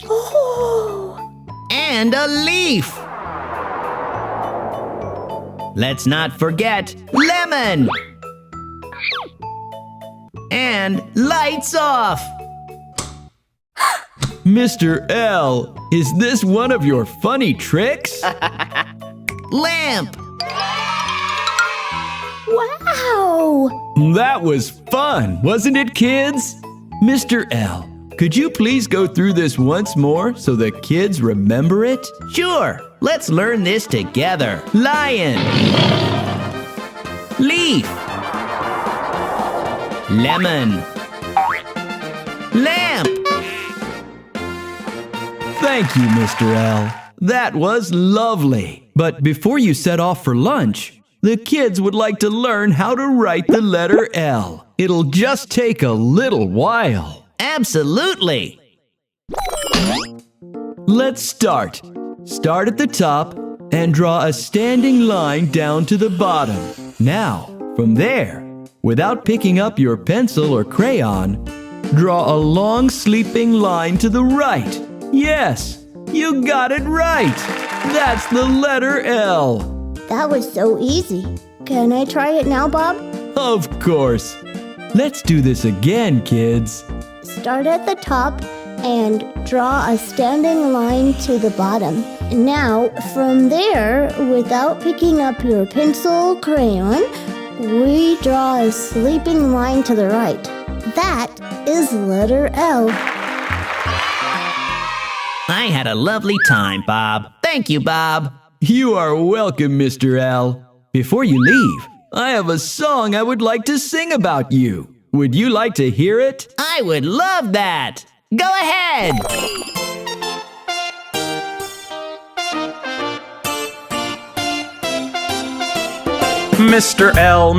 Oh. And a leaf. Let's not forget lemon. And lights off. Mr. L, is this one of your funny tricks? Lamp. Wow. That was fun, wasn't it, kids? Mr. L, could you please go through this once more so the kids remember it? Sure. Let's learn this together. Lion. Leaf. Lemon. Lamp. Thank you, Mr. L. That was lovely. But before you set off for lunch, the kids would like to learn how to write the letter L. It'll just take a little while. Absolutely. Let's start. Start at the top and draw a standing line down to the bottom. Now, from there, without picking up your pencil or crayon, draw a long sleeping line to the right. Yes, you got it right. That's the letter L. That was so easy. Can I try it now, Bob? Of course. Let's do this again, kids. Start at the top and draw a standing line to the bottom. Now, from there, without picking up your pencil or crayon, we draw a sleeping line to the right. That is letter L. I had a lovely time, Bob. Thank you, Bob. You are welcome, Mr. L. Before you leave, I have a song I would like to sing about you. Would you like to hear it? I would love that. Go ahead. Mr. L,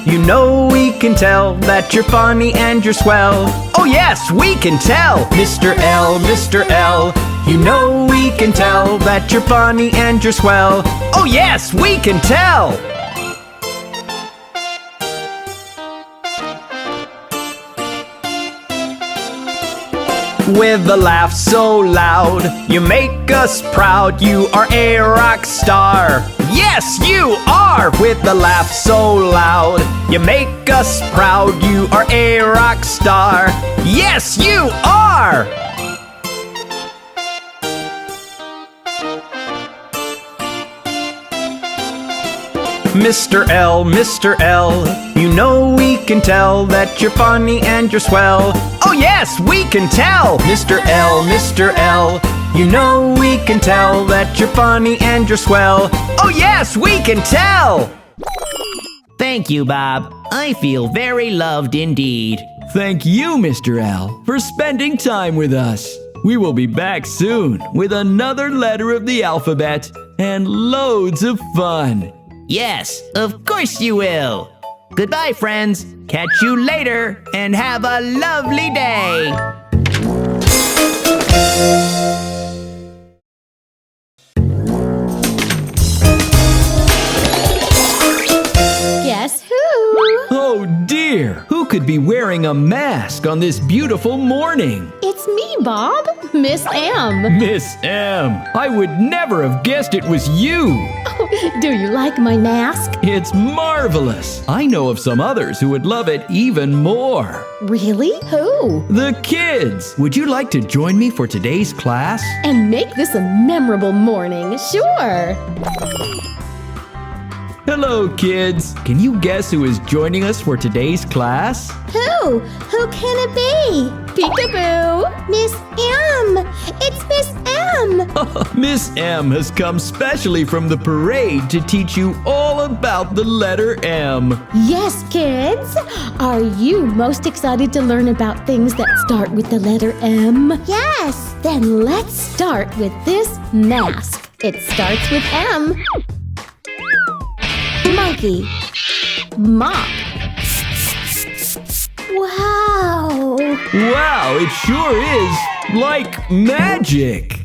you know we can tell that you're funny and you're swell. Oh yes, we can tell. Mr. L, you know we can tell that you're funny and you're swell. Oh yes, we can tell. With a laugh so loud, you make us proud. You are a rock star. Yes, you are. With a laugh so loud, you make us proud. You are a rock star. Yes, you are. Mr. L, you know we can tell that you're funny and you're swell. Oh yes, we can tell. Mr. L, you know we can tell that you're funny and you're swell. Oh yes, we can tell. Thank you, Bob. I feel very loved indeed. Thank you, Mr. L, for spending time with us. We will be back soon with another letter of the alphabet and loads of fun. Yes, of course you will. Goodbye, friends. Catch you later and have a lovely day. Guess who? Oh dear, who could be wearing a mask on this beautiful morning? It's me, Bob. Miss M. Miss M, I would never have guessed it was you. Do you like my mask? It's marvelous. I know of some others who would love it even more. Really? Who? The kids. Would you like to join me for today's class? And make this a memorable morning. Sure. Hello, kids. Can you guess who is joining us for today's class? Who? Who can it be? Peekaboo. Miss M. It's Miss M. Miss M has come specially from the parade to teach you all about the letter M. Yes, kids. Are you most excited to learn about things that start with the letter M? Yes. Then let's start with this mask. It starts with M. Monkey. Mop. Wow. Wow, it sure is like magic.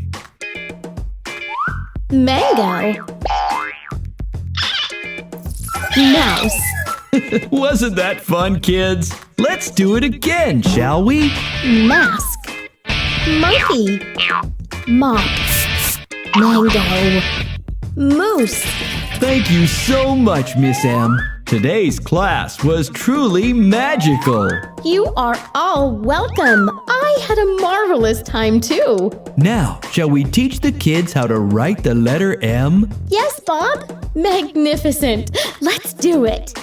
Mango. Mouse. Wasn't that fun, kids? Let's do it again, shall we? Mask. Monkey. Mop. Mango. Moose. Thank you so much, Miss M. Today's class was truly magical. You are all welcome. I had a marvelous time too. Now, shall we teach the kids how to write the letter M? Yes, Bob? Magnificent. Let's do it.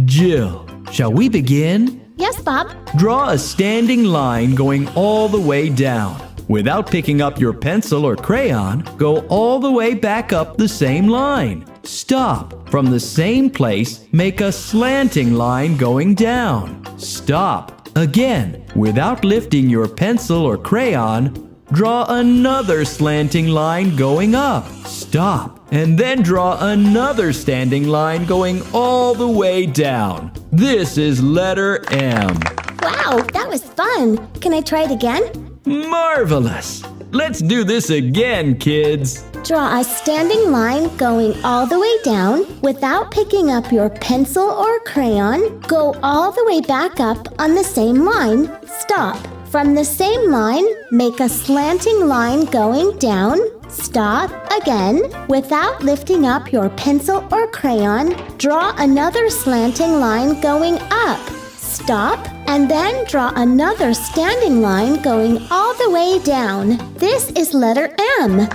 Jill, shall we begin? Yes, Bob. Draw a standing line going all the way down. Without picking up your pencil or crayon, go all the way back up the same line. Stop. From the same place, make a slanting line going down. Stop. Again, without lifting your pencil or crayon, draw another slanting line going up. Stop. And then draw another standing line going all the way down. This is letter M. Wow, that was fun. Can I try it again? Marvelous! Let's do this again, kids. Draw a standing line going all the way down without picking up your pencil or crayon. Go all the way back up on the same line. Stop. From the same line, make a slanting line going down. Stop. Again, without lifting up your pencil or crayon, draw another slanting line going up. Stop, and then draw another standing line going all the way down. This is letter M.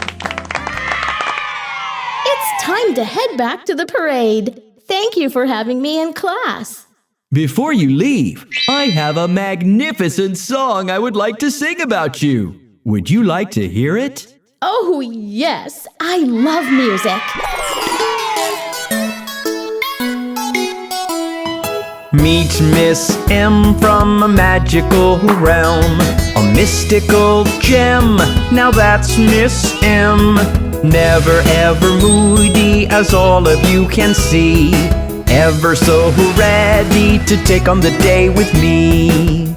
It's time to head back to the parade. Thank you for having me in class. Before you leave, I have a magnificent song I would like to sing about you. Would you like to hear it? Oh, yes. I love music. Meet Miss M from a magical realm, a mystical gem. Now that's Miss M. Never ever moody, as all of you can see. Ever so ready to take on the day with me.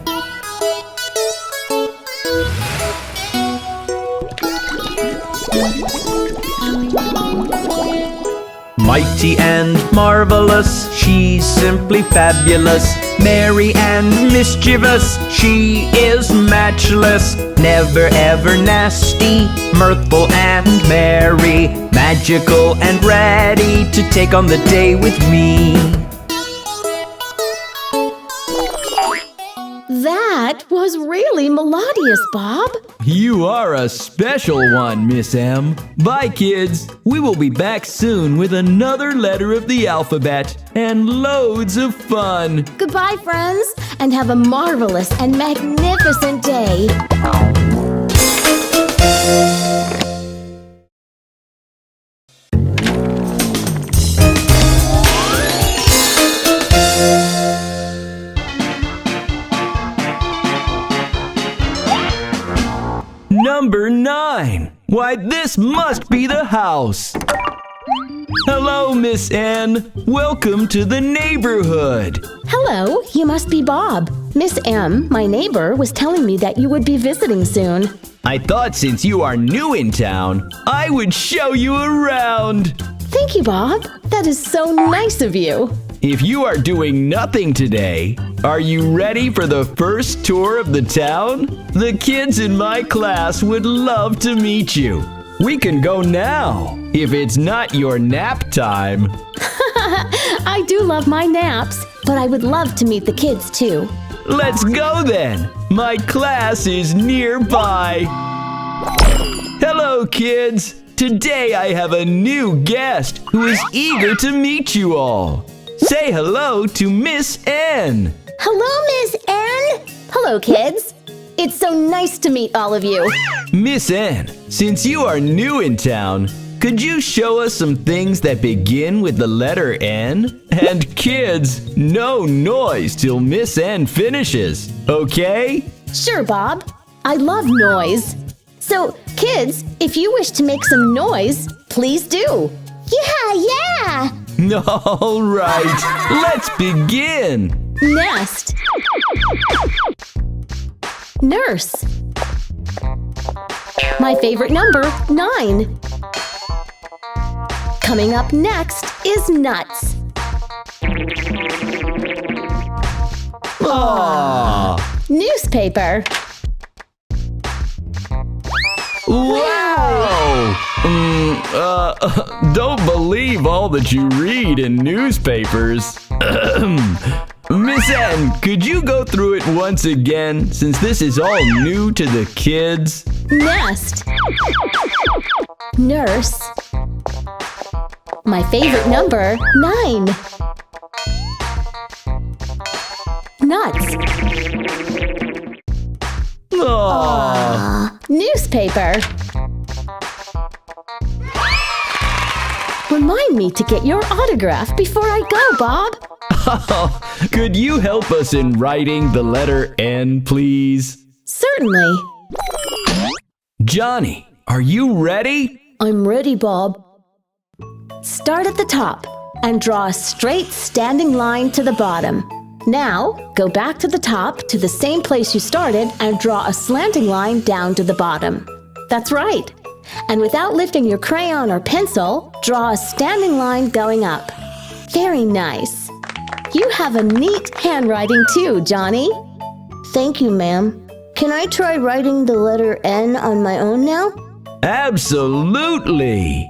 Mighty and marvelous, she's simply fabulous. Merry and mischievous, she is matchless. Never ever nasty, mirthful and merry. Magical and ready to take on the day with me. That was really melodious, Bob. You are a special one, Miss M. Bye, kids. We will be back soon with another letter of the alphabet and loads of fun. Goodbye, friends, and have a marvelous and magnificent day. Number 9. Why, this must be the house. Hello, Miss N. Welcome to the neighborhood. Hello, you must be Bob. Miss M, my neighbor, was telling me that you would be visiting soon. I thought since you are new in town, I would show you around. Thank you, Bob. That is so nice of you. If you are doing nothing today, are you ready for the first tour of the town? The kids in my class would love to meet you. We can go now, if it's not your nap time. I do love my naps, but I would love to meet the kids too. Let's go then. My class is nearby. Hello, kids. Today I have a new guest who is eager to meet you all. Say hello to Miss N. Hello, Miss N. Hello, kids. It's so nice to meet all of you. Miss N, since you are new in town, could you show us some things that begin with the letter N? And kids, no noise till Miss N finishes, okay? Sure, Bob. I love noise. So, kids, if you wish to make some noise, please do. Yeah. All right, let's begin. Nest. Nurse. My favorite number, 9. Coming up next is nuts. Aww. Newspaper. Wow! Don't believe all that you read in newspapers. Miss N, could you go through it once again, since this is all new to the kids? Nest. Nurse. My favorite number, 9. Nuts. Aww. Newspaper. Remind me to get your autograph before I go, Bob. Could you help us in writing the letter N, please? Certainly. Johnny, are you ready? I'm ready, Bob. Start at the top and draw a straight standing line to the bottom. Now, go back to the top to the same place you started and draw a slanting line down to the bottom. That's right. And without lifting your crayon or pencil, draw a standing line going up. Very nice. You have a neat handwriting too, Johnny. Thank you, ma'am. Can I try writing the letter N on my own now? Absolutely.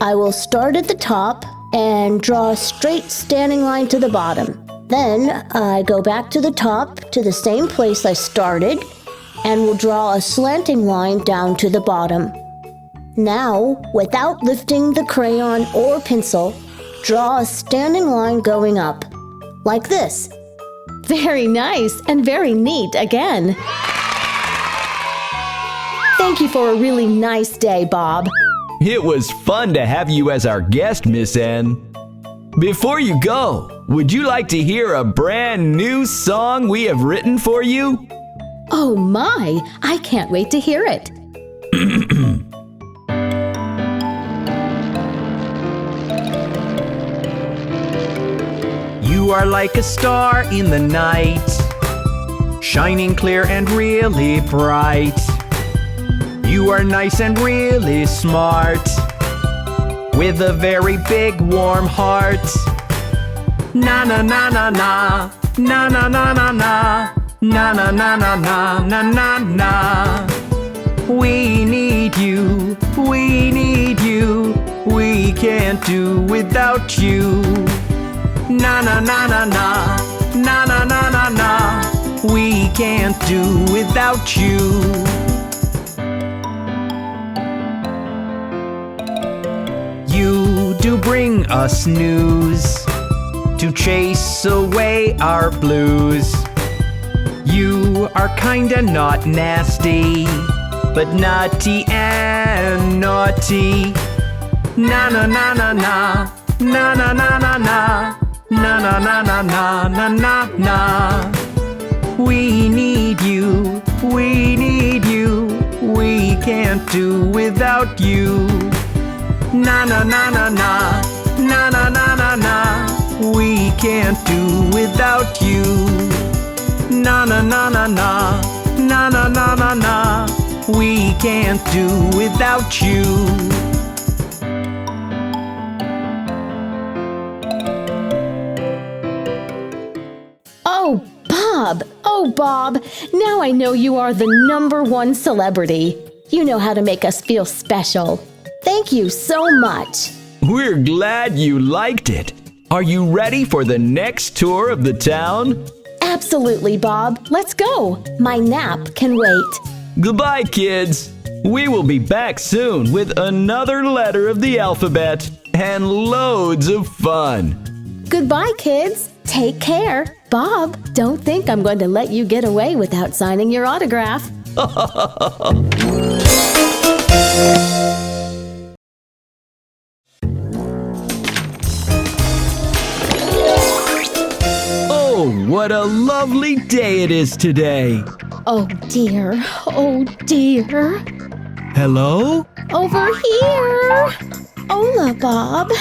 I will start at the top and draw a straight standing line to the bottom. Then I go back to the top to the same place I started and will draw a slanting line down to the bottom. Now, without lifting the crayon or pencil, draw a standing line going up, like this. Very nice and very neat again. Thank you for a really nice day, Bob. It was fun to have you as our guest, Miss N. Before you go, would you like to hear a brand new song we have written for you? Oh my, I can't wait to hear it. You are like a star in the night, shining clear and really bright. You are nice and really smart, with a very big warm heart. Na na na na na, na na na na na, na na na na na na na na. We need you, we need you, we can't do without you. Na na na na na, na na na na na, we can't do without you. You do bring us news to chase away our blues. You are kinda not nasty, but nutty and naughty. Na na na na na, na na na na na, na na na na na na na na. We need you, we need you, we can't do without you. Na na na na na, Na na na na na, we can't do without you. Na na na na na, na na na na na, we can't do without you. Oh, Bob! Oh, Bob! Now I know you are the #1 celebrity. You know how to make us feel special. Thank you so much. We're glad you liked it. Are you ready for the next tour of the town? Absolutely, Bob. Let's go. My nap can wait. Goodbye, kids. We will be back soon with another letter of the alphabet and loads of fun. Goodbye, kids. Take care. Bob, don't think I'm going to let you get away without signing your autograph. Oh, what a lovely day it is today. Oh, dear. Oh, dear. Hello? Over here. Hola, Bob.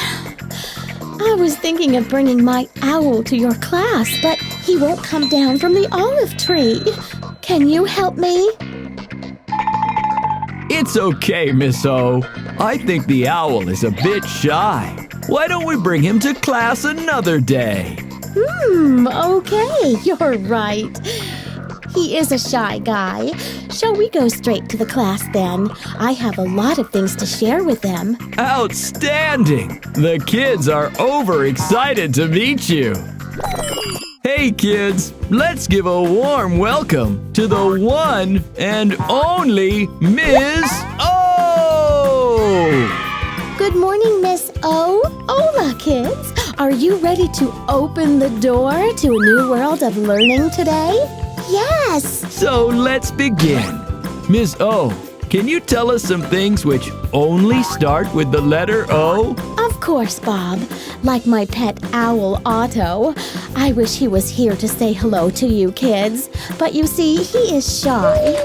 I was thinking of bringing my owl to your class, but he won't come down from the olive tree. Can you help me? It's okay, Miss O. I think the owl is a bit shy. Why don't we bring him to class another day? Okay, you're right. He is a shy guy. Shall we go straight to the class then? I have a lot of things to share with them. Outstanding! The kids are overexcited to meet you. Hey kids, let's give a warm welcome to the one and only Miss O! Good morning, Miss O. Hola, kids. Are you ready to open the door to a new world of learning today? Yes. So let's begin. Miss O, can you tell us some things which only start with the letter O? Of course, Bob. Like my pet owl, Otto. I wish he was here to say hello to you, kids. But you see, he is shy.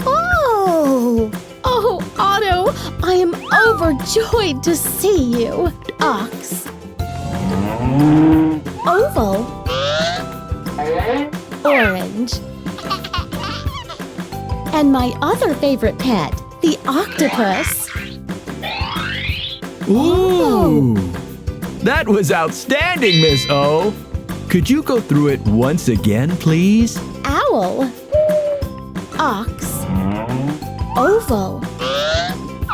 Oh! Oh, Otto, I am overjoyed to see you. Ox. Oval. Orange. And my other favorite pet, the octopus. Ooh! That was outstanding, Miss O. Could you go through it once again, please? Owl. Ox. Oval.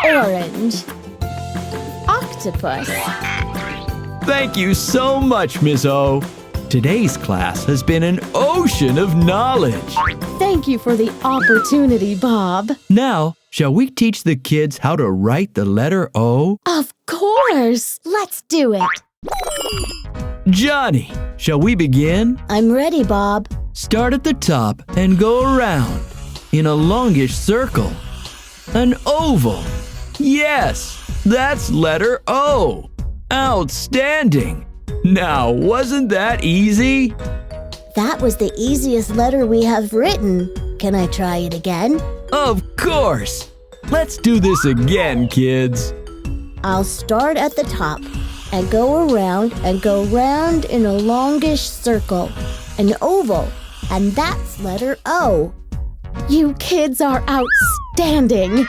Orange. Octopus. Thank you so much, Miss O. Today's class has been an ocean of knowledge. Thank you for the opportunity, Bob. Now, shall we teach the kids how to write the letter O? Of course. Let's do it. Johnny, shall we begin? I'm ready, Bob. Start at the top and go around in a longish circle. An oval. Yes, that's letter O. Outstanding. Now, wasn't that easy? That was the easiest letter we have written. Can I try it again? Of course. Let's do this again, kids. I'll start at the top and go around and go round in a longish circle, an oval, and that's letter O. You kids are outstanding.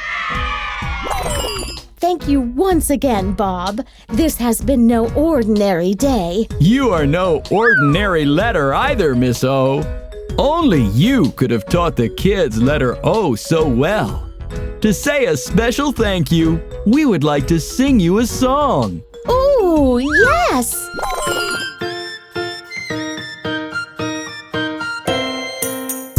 Thank you once again, Bob. This has been no ordinary day. You are no ordinary letter either, Miss O. Only you could have taught the kids letter O so well. To say a special thank you, we would like to sing you a song. Ooh, yes!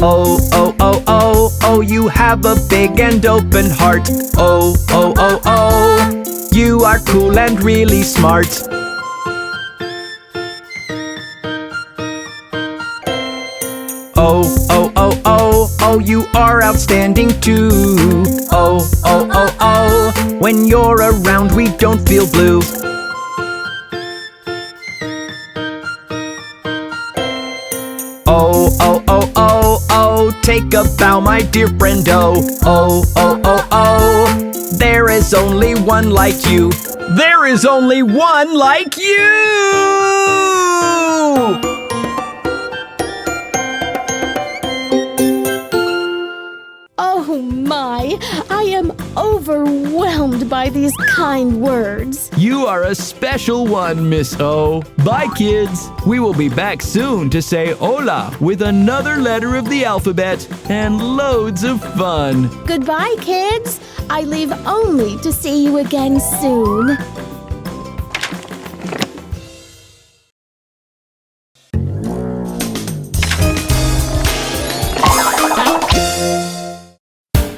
Oh, oh, oh, oh, oh, you have a big and open heart. Oh, oh, oh, oh, you are cool and really smart. Oh, oh, oh, oh, oh, you are outstanding too. Oh, oh, oh, oh, when you're around we don't feel blue. Oh, oh, oh, oh, oh, take a bow, my dear friend. Oh, oh, oh, oh, oh, There is only one like you. There is only one like you! Oh my, I am overwhelmed by these kind words. You are a special one, Miss O. Bye, kids. We will be back soon to say hola with another letter of the alphabet and loads of fun. Goodbye, kids. I leave only to see you again soon.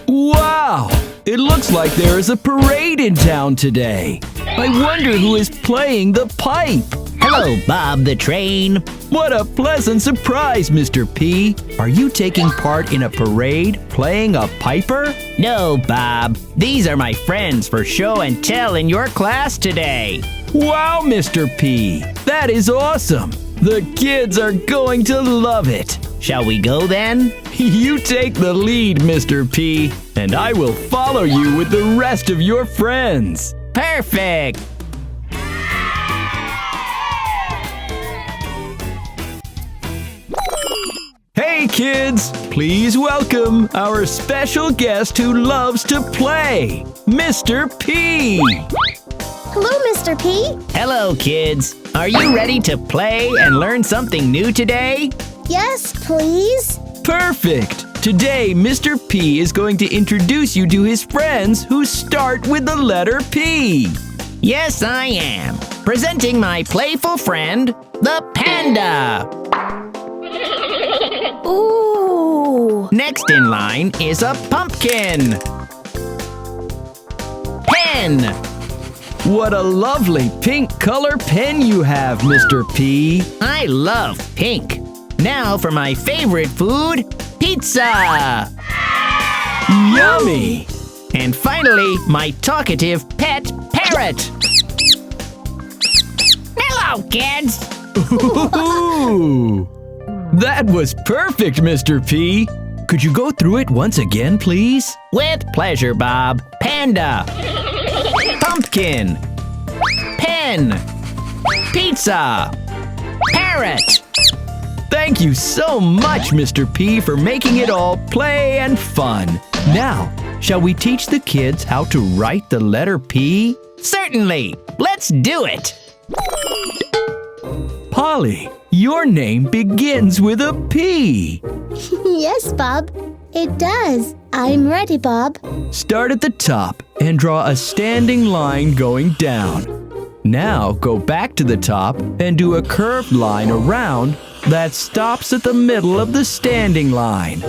Wow! It looks like there is a parade in town today. I wonder who is playing the pipe. Hello, Bob the Train. What a pleasant surprise, Mr. P. Are you taking part in a parade playing a piper? No, Bob. These are my friends for show and tell in your class today. Wow, Mr. P. That is awesome. The kids are going to love it. Shall we go then? You take the lead, Mr. P, and I will follow you with the rest of your friends. Perfect. Hey, kids! Please welcome our special guest who loves to play, Mr. P. Hello, Mr. P. Hello, kids. Are you ready to play and learn something new today? Yes, please. Perfect! Today, Mr. P is going to introduce you to his friends who start with the letter P. Yes, I am. Presenting my playful friend, the panda. Ooh. Next in line is a pumpkin. Pen. What a lovely pink color pen you have, Mr. P. I love pink. Now for my favorite food, pizza. Yummy! And finally, my talkative pet parrot. Hello, kids. Ooh. That was perfect, Mr. P. Could you go through it once again, please? With pleasure, Bob. Panda. Pumpkin. Pen. Pizza. Parrot. Thank you so much, Mr. P, for making it all play and fun. Now, shall we teach the kids how to write the letter P? Certainly. Let's do it. Polly, your name begins with a P. Yes, Bob. It does. I'm ready, Bob. Start at the top and draw a standing line going down. Now go back to the top and do a curved line around that stops at the middle of the standing line.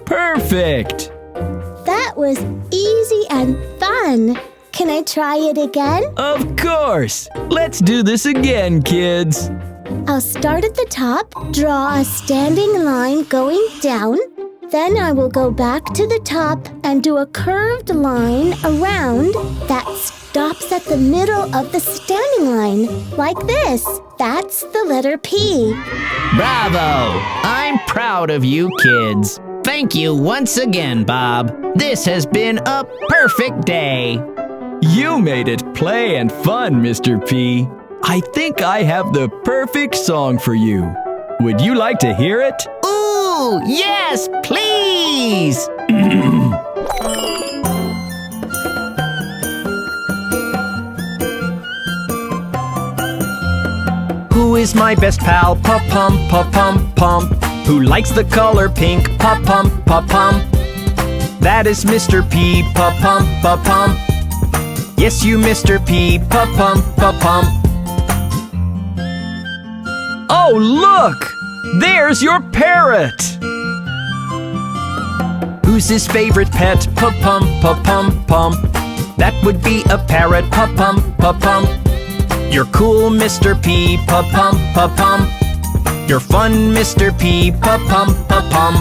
Perfect! That was easy and fun. Can I try it again? Of course! Let's do this again, kids. I'll start at the top, draw a standing line going down. Then I will go back to the top and do a curved line around that stops at the middle of the standing line, like this. That's the letter P. Bravo! I'm proud of you, kids. Thank you once again, Bob. This has been a perfect day. You made it play and fun, Mr. P. I think I have the perfect song for you. Would you like to hear it? Ooh, yes, please! Who is my best pal? Pa-pum, pa-pum, pum. Who likes the color pink? Pa-pum, pa-pum. That is Mr. P. Pa-pum, pa-pum. Yes, you, Mr. P. Pa-pum, pa-pum. Oh, look! There's your parrot! Who's his favorite pet? Pa-pum, pa-pum, pum. That would be a parrot. Pa-pum, pa-pum. You're cool, Mr. P. Pa-pum, pa-pum. You're fun, Mr. P. Pa-pum, pa-pum.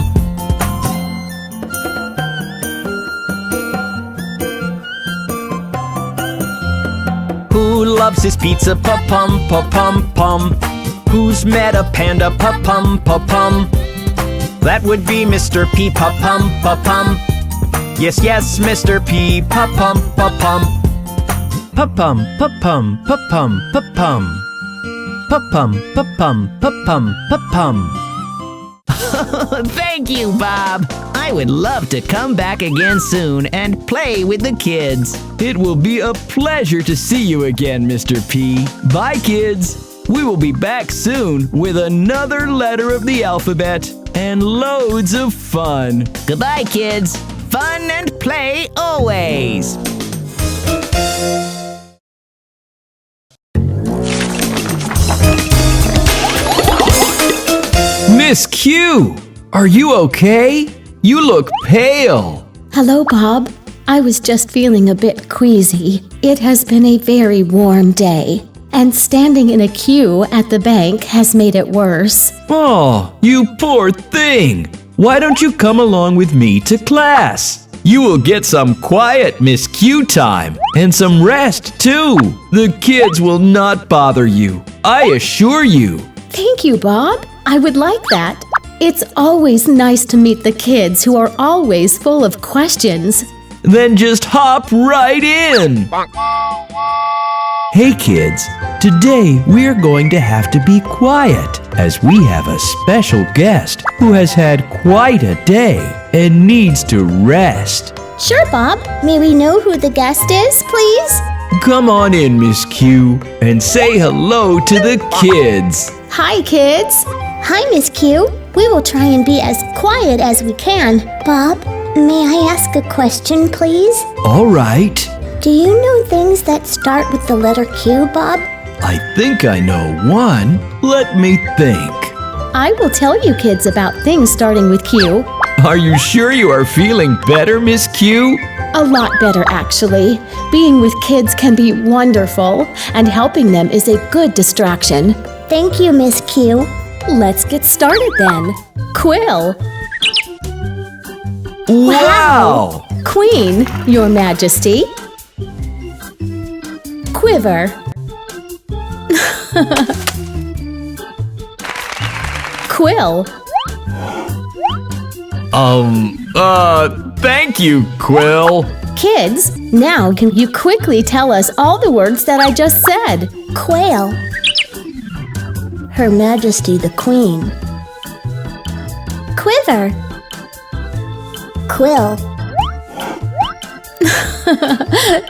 Who loves his pizza? Pa-pum, pa-pum, pum. Who's met a panda? Pa-pum, pa-pum. That would be Mr. P. Pa-pum, pa-pum. Yes, yes, Mr. P. Pa-pum, pa-pum. Pa-pum, pa-pum, pa-pum, pa-pum. Pa-pum, pa-pum, pa-pum, pa-pum. Thank you, Bob. I would love to come back again soon and play with the kids. It will be a pleasure to see you again, Mr. P. Bye, kids. We will be back soon with another letter of the alphabet and loads of fun. Goodbye, kids. Fun and play always. Miss Q, are you okay? You look pale. Hello, Bob. I was just feeling a bit queasy. It has been a very warm day, and standing in a queue at the bank has made it worse. Oh, you poor thing. Why don't you come along with me to class? You will get some quiet Miss Q time and some rest too. The kids will not bother you, I assure you. Thank you, Bob. I would like that. It's always nice to meet the kids who are always full of questions. Then just hop right in. Hey kids, today we're going to have to be quiet as we have a special guest who has had quite a day and needs to rest. Sure, Bob. May we know who the guest is, please? Come on in, Miss Q, and say hello to the kids. Hi, kids. Hi, Miss Q. We will try and be as quiet as we can. Bob, may I ask a question, please? All right. Do you know things that start with the letter Q, Bob? I think I know one. Let me think. I will tell you kids about things starting with Q. Are you sure you are feeling better, Miss Q? A lot better, actually. Being with kids can be wonderful, and helping them is a good distraction. Thank you, Miss Q. Let's get started then. Quill. Wow! Queen, Your Majesty. Quiver. Quill. Thank you, Quill. Kids, now can you quickly tell us all the words that I just said? Quail. Her Majesty the Queen. Quiver. Quill.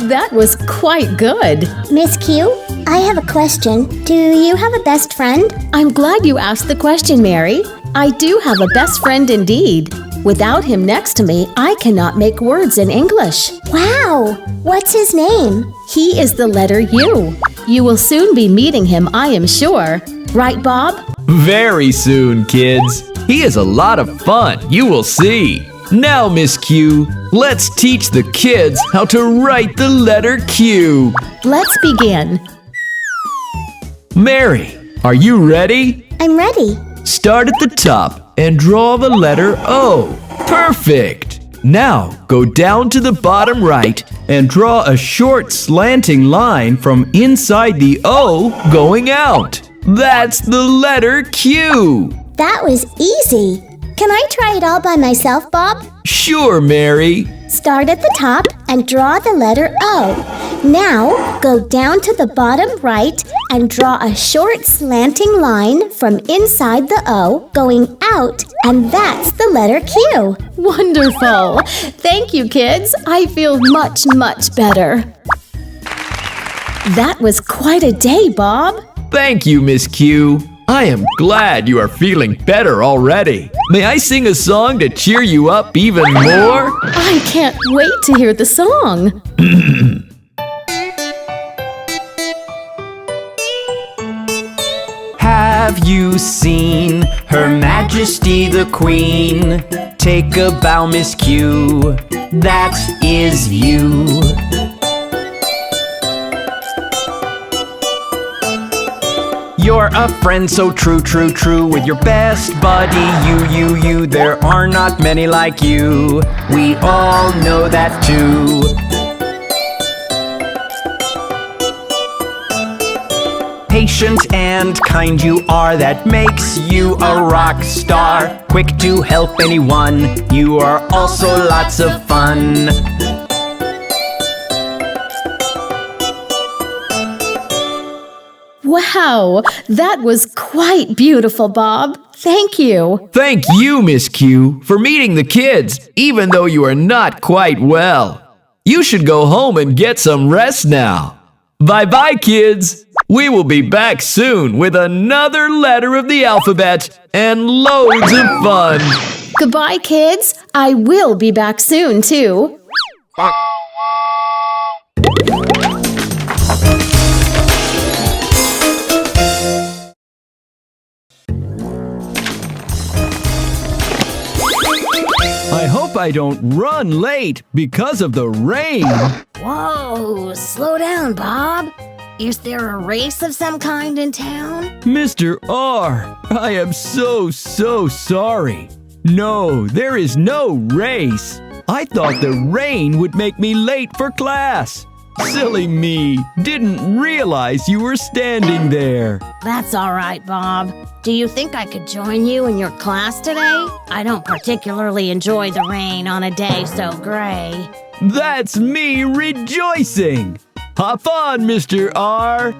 That was quite good. Miss Q, I have a question. Do you have a best friend? I'm glad you asked the question, Mary. I do have a best friend indeed. Without him next to me, I cannot make words in English. Wow! What's his name? He is the letter U. You will soon be meeting him, I am sure. Right, Bob? Very soon, kids. He is a lot of fun, you will see. Now, Miss Q, let's teach the kids how to write the letter Q. Let's begin. Mary, are you ready? I'm ready. Start at the top and draw the letter O. Perfect! Now go down to the bottom right and draw a short slanting line from inside the O going out. That's the letter Q. That was easy. Can I try it all by myself, Bob? Sure, Mary. Start at the top and draw the letter O. Now, go down to the bottom right and draw a short slanting line from inside the O going out, and that's the letter Q. Wonderful! Thank you, kids. I feel much, much better. That was quite a day, Bob. Thank you, Miss Q. I am glad you are feeling better already. May I sing a song to cheer you up even more? I can't wait to hear the song. Have you seen Her Majesty the Queen? Take a bow, Miss Q. That is you. You're a friend so true, true, true. With your best buddy, you. There are not many like you. We all know that too. patient and kind you are that makes you a rock star. Quick to help anyone, you are also lots of fun. Wow, that was quite beautiful, Bob. Thank you. Thank you, Miss Q, for meeting the kids, even though you are not quite well. You should go home and get some rest now. Bye-bye, kids. We will be back soon with another letter of the alphabet and loads of fun. Goodbye, kids. I will be back soon, too. I hope I don't run late because of the rain. Whoa, slow down, Bob. Is there a race of some kind in town? Mr. R, I am so sorry. No, there is no race. I thought the rain would make me late for class. Silly me, didn't realize you were standing there. That's all right, Bob. Do you think I could join you in your class today? I don't particularly enjoy the rain on a day so gray. That's me rejoicing. Hop on, Mr. R.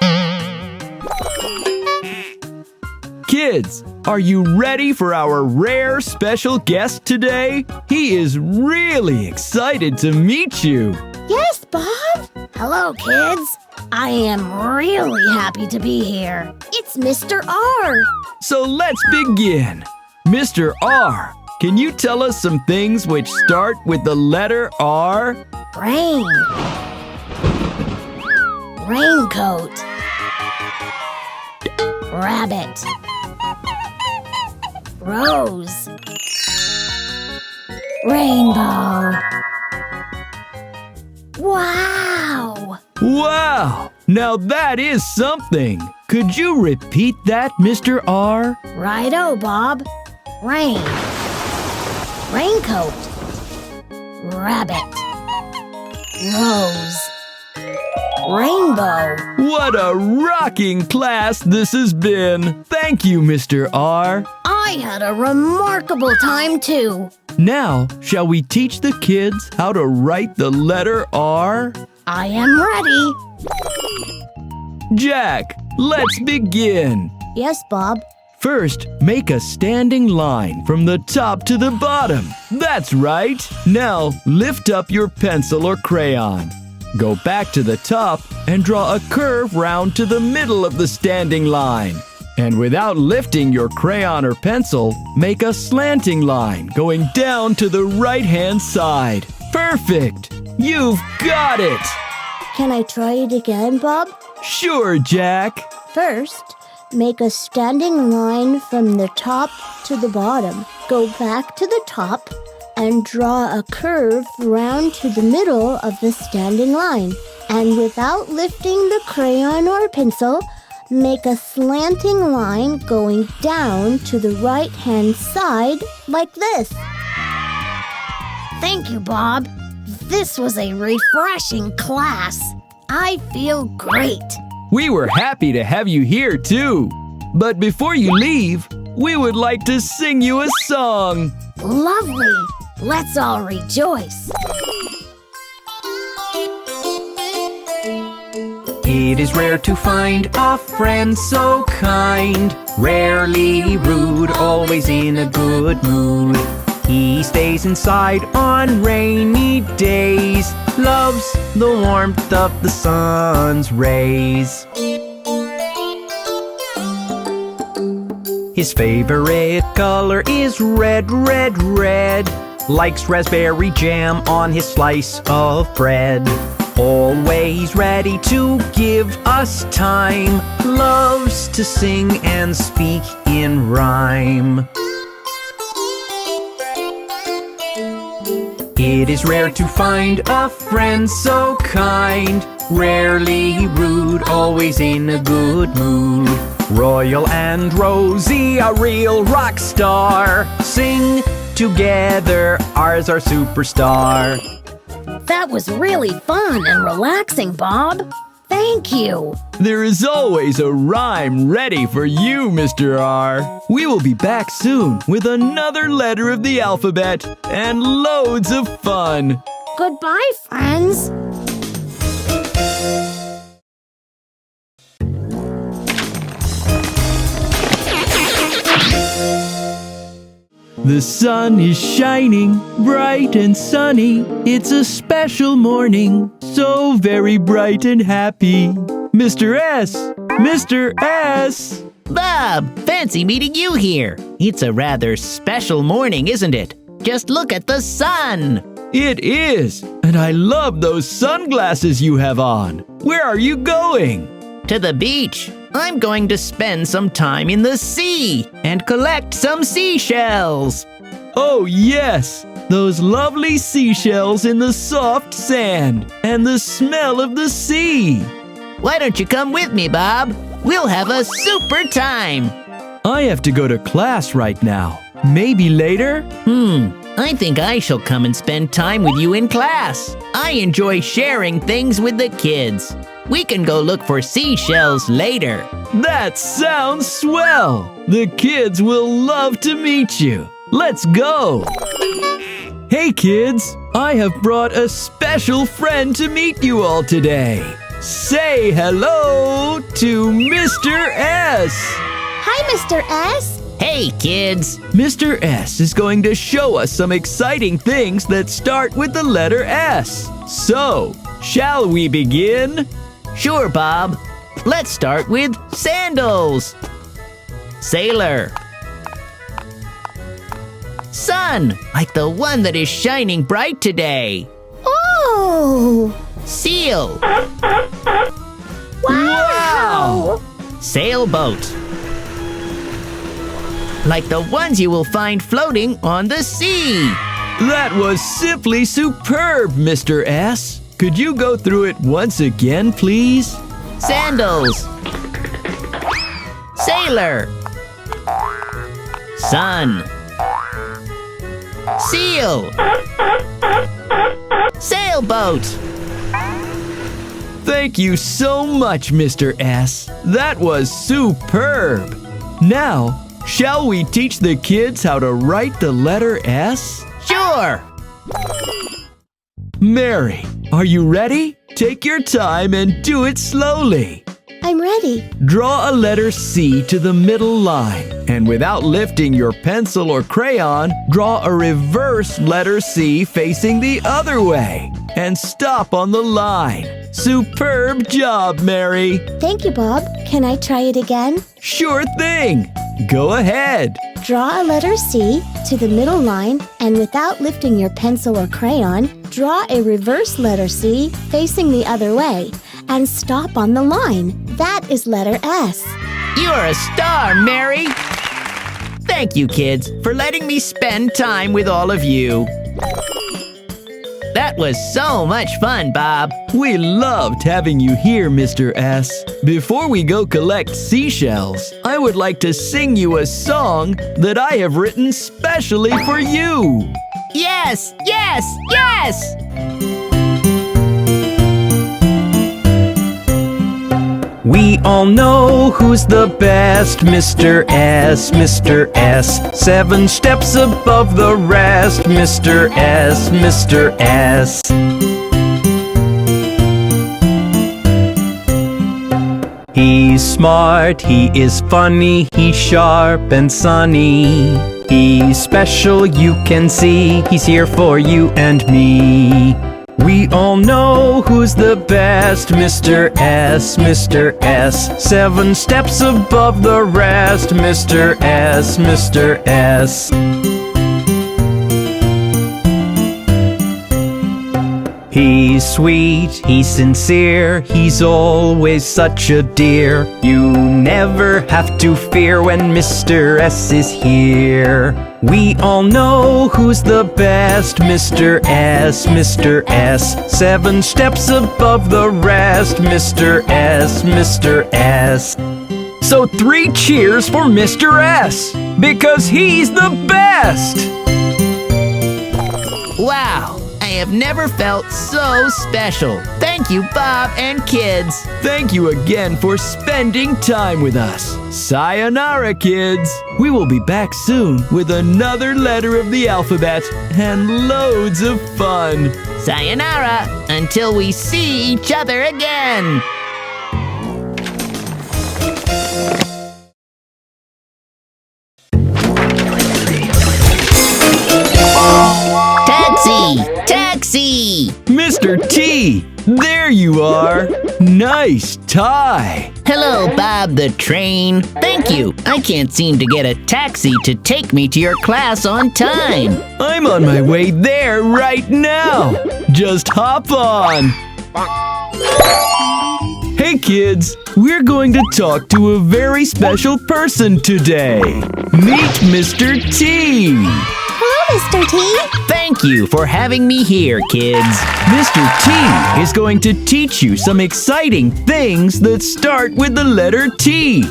Kids, are you ready for our rare special guest today? He is really excited to meet you. Yes, Bob. Hello, kids. I am really happy to be here. It's Mr. R. So let's begin. Mr. R, can you tell us some things which start with the letter R? Rain. Raincoat. Rabbit. Rose. Rainbow. Wow! Wow! Now that is something. Could you repeat that, Mr. R? Righto, Bob. Rain. Raincoat. Rabbit. Rose. Rainbow. What a rocking class this has been. Thank you, Mr. R. I had a remarkable time, too. Now, shall we teach the kids how to write the letter R? I am ready. Jack, let's begin. Yes, Bob. First, make a standing line from the top to the bottom. That's right. Now, lift up your pencil or crayon. Go back to the top and draw a curve round to the middle of the standing line. And without lifting your crayon or pencil, make a slanting line going down to the right-hand side. Perfect! You've got it! Can I try it again, Bob? Sure, Jack. First, make a standing line from the top to the bottom. Go back to the top and draw a curve round to the middle of the standing line. And without lifting the crayon or pencil, make a slanting line going down to the right-hand side like this. Thank you, Bob. This was a refreshing class. I feel great. We were happy to have you here, too. But before you leave, we would like to sing you a song. Lovely. Let's all rejoice. It is rare to find a friend so kind, rarely rude, always in a good mood. He stays inside on rainy days, loves the warmth of the sun's rays. His favorite color is red, red, red, likes raspberry jam on his slice of bread. Always ready to give us time, loves to sing and speak in rhyme. It is rare to find a friend so kind, rarely rude, always in a good mood. Royal and Rosie, a real rock star, sing together, R's our superstar. That was really fun and relaxing, Bob. Thank you. There is always a rhyme ready for you, Mr. R. We will be back soon with another letter of the alphabet and loads of fun. Goodbye, friends. The sun is shining bright and sunny. It's a special morning, so very bright and happy. Mr. S! Mr. S! Bob, fancy meeting you here. It's a rather special morning, isn't it? Just look at the sun. It is, and I love those sunglasses you have on. Where are you going? To the beach. I'm going to spend some time in the sea and collect some seashells. Oh yes, those lovely seashells in the soft sand and the smell of the sea. Why don't you come with me, Bob? We'll have a super time. I have to go to class right now. Maybe later? I think I shall come and spend time with you in class. I enjoy sharing things with the kids. We can go look for seashells later. That sounds swell! The kids will love to meet you. Let's go! Hey kids, I have brought a special friend to meet you all today. Say hello to Mr. S. Hi, Mr. S. Hey, kids. Mr. S is going to show us some exciting things that start with the letter S. So, shall we begin? Sure, Bob. Let's start with sandals. Sailor. Sun, like the one that is shining bright today. Oh! Seal. Wow! Sailboat. Like the ones you will find floating on the sea. That was simply superb, Mr. S. Could you go through it once again, please? Sandals. Sailor. Sun. Seal. Sailboat. Thank you so much, Mr. S. That was superb. Now, shall we teach the kids how to write the letter S? Sure. Mary, are you ready? Take your time and do it slowly. I'm ready. Draw a letter C to the middle line, and without lifting your pencil or crayon, draw a reverse letter C facing the other way, and stop on the line. Superb job, Mary. Thank you, Bob. Can I try it again? Sure thing. Go ahead. Draw a letter C to the middle line, and without lifting your pencil or crayon, draw a reverse letter C facing the other way, and stop on the line. That is letter S. You're a star, Mary. Thank you, kids, for letting me spend time with all of you. That was so much fun, Bob. We loved having you here, Mr. S. Before we go collect seashells, I would like to sing you a song that I have written specially for you. Yes, yes, yes! We all know who's the best, Mr. S, Mr. S. 7 steps above the rest, Mr. S, Mr. S. He's smart, he is funny, he's sharp and sunny. He's special, you can see, he's here for you and me. We all know who's the best, Mr. S, Mr. S. 7 steps above the rest, Mr. S, Mr. S. He's sweet, he's sincere, he's always such a dear. You never have to fear when Mr. S is here. We all know who's the best, Mr. S, Mr. S. 7 steps above the rest, Mr. S, Mr. S. So 3 cheers for Mr. S, because he's the best! Wow, have never felt so special. Thank you, Bob and kids. Thank you again for spending time with us. Sayonara, kids. We will be back soon with another letter of the alphabet and loads of fun. Sayonara, until we see each other again. Taxi! Taxi! Mr. T, there you are. Nice tie. Hello, Bob the train. Thank you. I can't seem to get a taxi to take me to your class on time. I'm on my way there right now. Just hop on. Hey kids, we're going to talk to a very special person today. Meet Mr. T. Hello, Mr. T. Thank you for having me here, kids. Mr. T is going to teach you some exciting things that start with the letter T.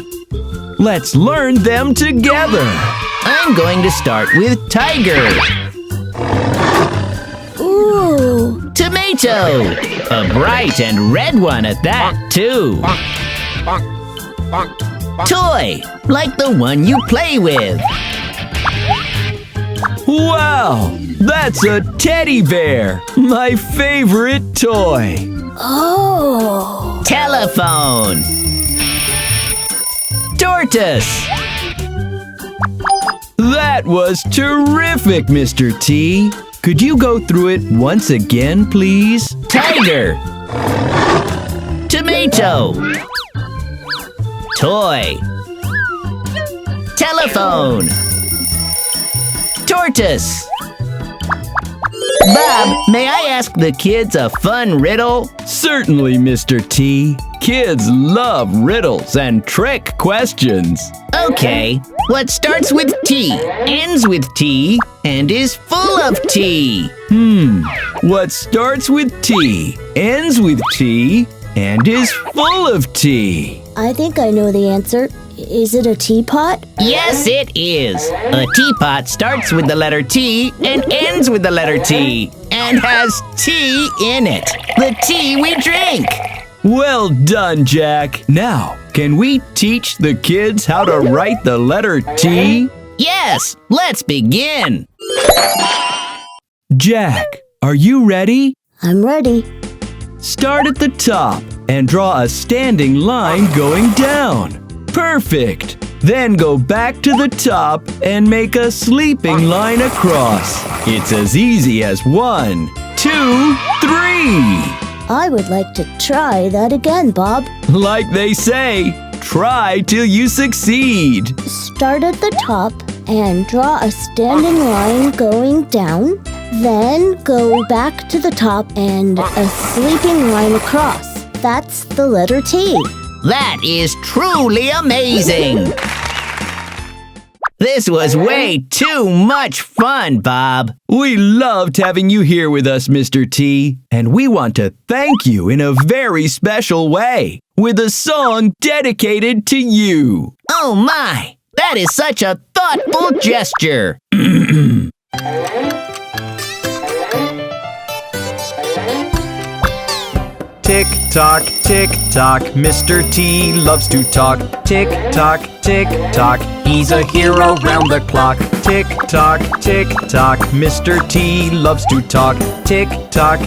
Let's learn them together. I'm going to start with tiger. Ooh. Tomato. A bright and red one at that, too. Toy, like the one you play with. Wow, that's a teddy bear, my favorite toy. Oh. Telephone. Tortoise. That was terrific, Mr. T. Could you go through it once again, please? Tiger. Tomato. Toy. Telephone. Tortoise. Bob, may I ask the kids a fun riddle? Certainly, Mr. T. Kids love riddles and trick questions. Okay. What starts with T, ends with T, and is full of T? What starts with T, ends with T, and is full of T? I think I know the answer. Is it a teapot? Yes, it is. A teapot starts with the letter T and ends with the letter T and has tea in it. The tea we drink. Well done, Jack. Now, can we teach the kids how to write the letter T? Yes, let's begin. Jack, are you ready? I'm ready. Start at the top and draw a standing line going down. Perfect! Then go back to the top and make a sleeping line across. It's as easy as 1, 2, 3. I would like to try that again, Bob. Like they say, try till you succeed. Start at the top and draw a standing line going down. Then go back to the top and a sleeping line across. That's the letter T. That is truly amazing. This was way too much fun, Bob. We loved having you here with us, Mr. T, and we want to thank you in a very special way with a song dedicated to you. Oh my, that is such a thoughtful gesture. Tick tock, Mr. T loves to talk. Tick tock, he's a hero round the clock. Tick tock, Mr. T loves to talk. Tick tock,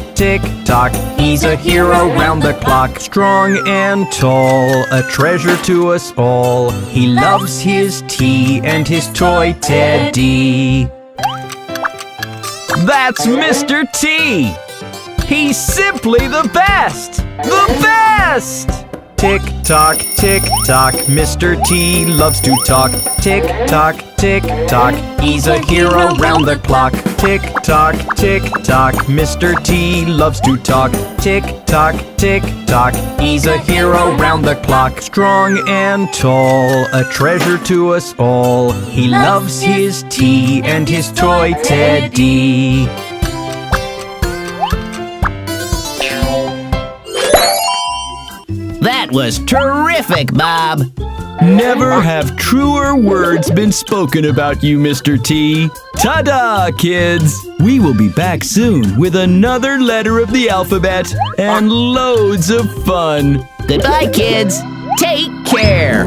he's a hero round the clock. Strong and tall, a treasure to us all. He loves his tea and his toy teddy. That's Mr. T. He's simply the best! The best! Tick tock, Mr. T loves to talk. Tick tock, he's a hero round the clock. Tick tock, Mr. T loves to talk. Tick tock, he's a hero round the clock. Strong and tall, a treasure to us all. He loves his tea and his toy teddy. That was terrific, Bob. Never have truer words been spoken about you, Mr. T. Ta-da, kids! We will be back soon with another letter of the alphabet and loads of fun. Goodbye, kids. Take care.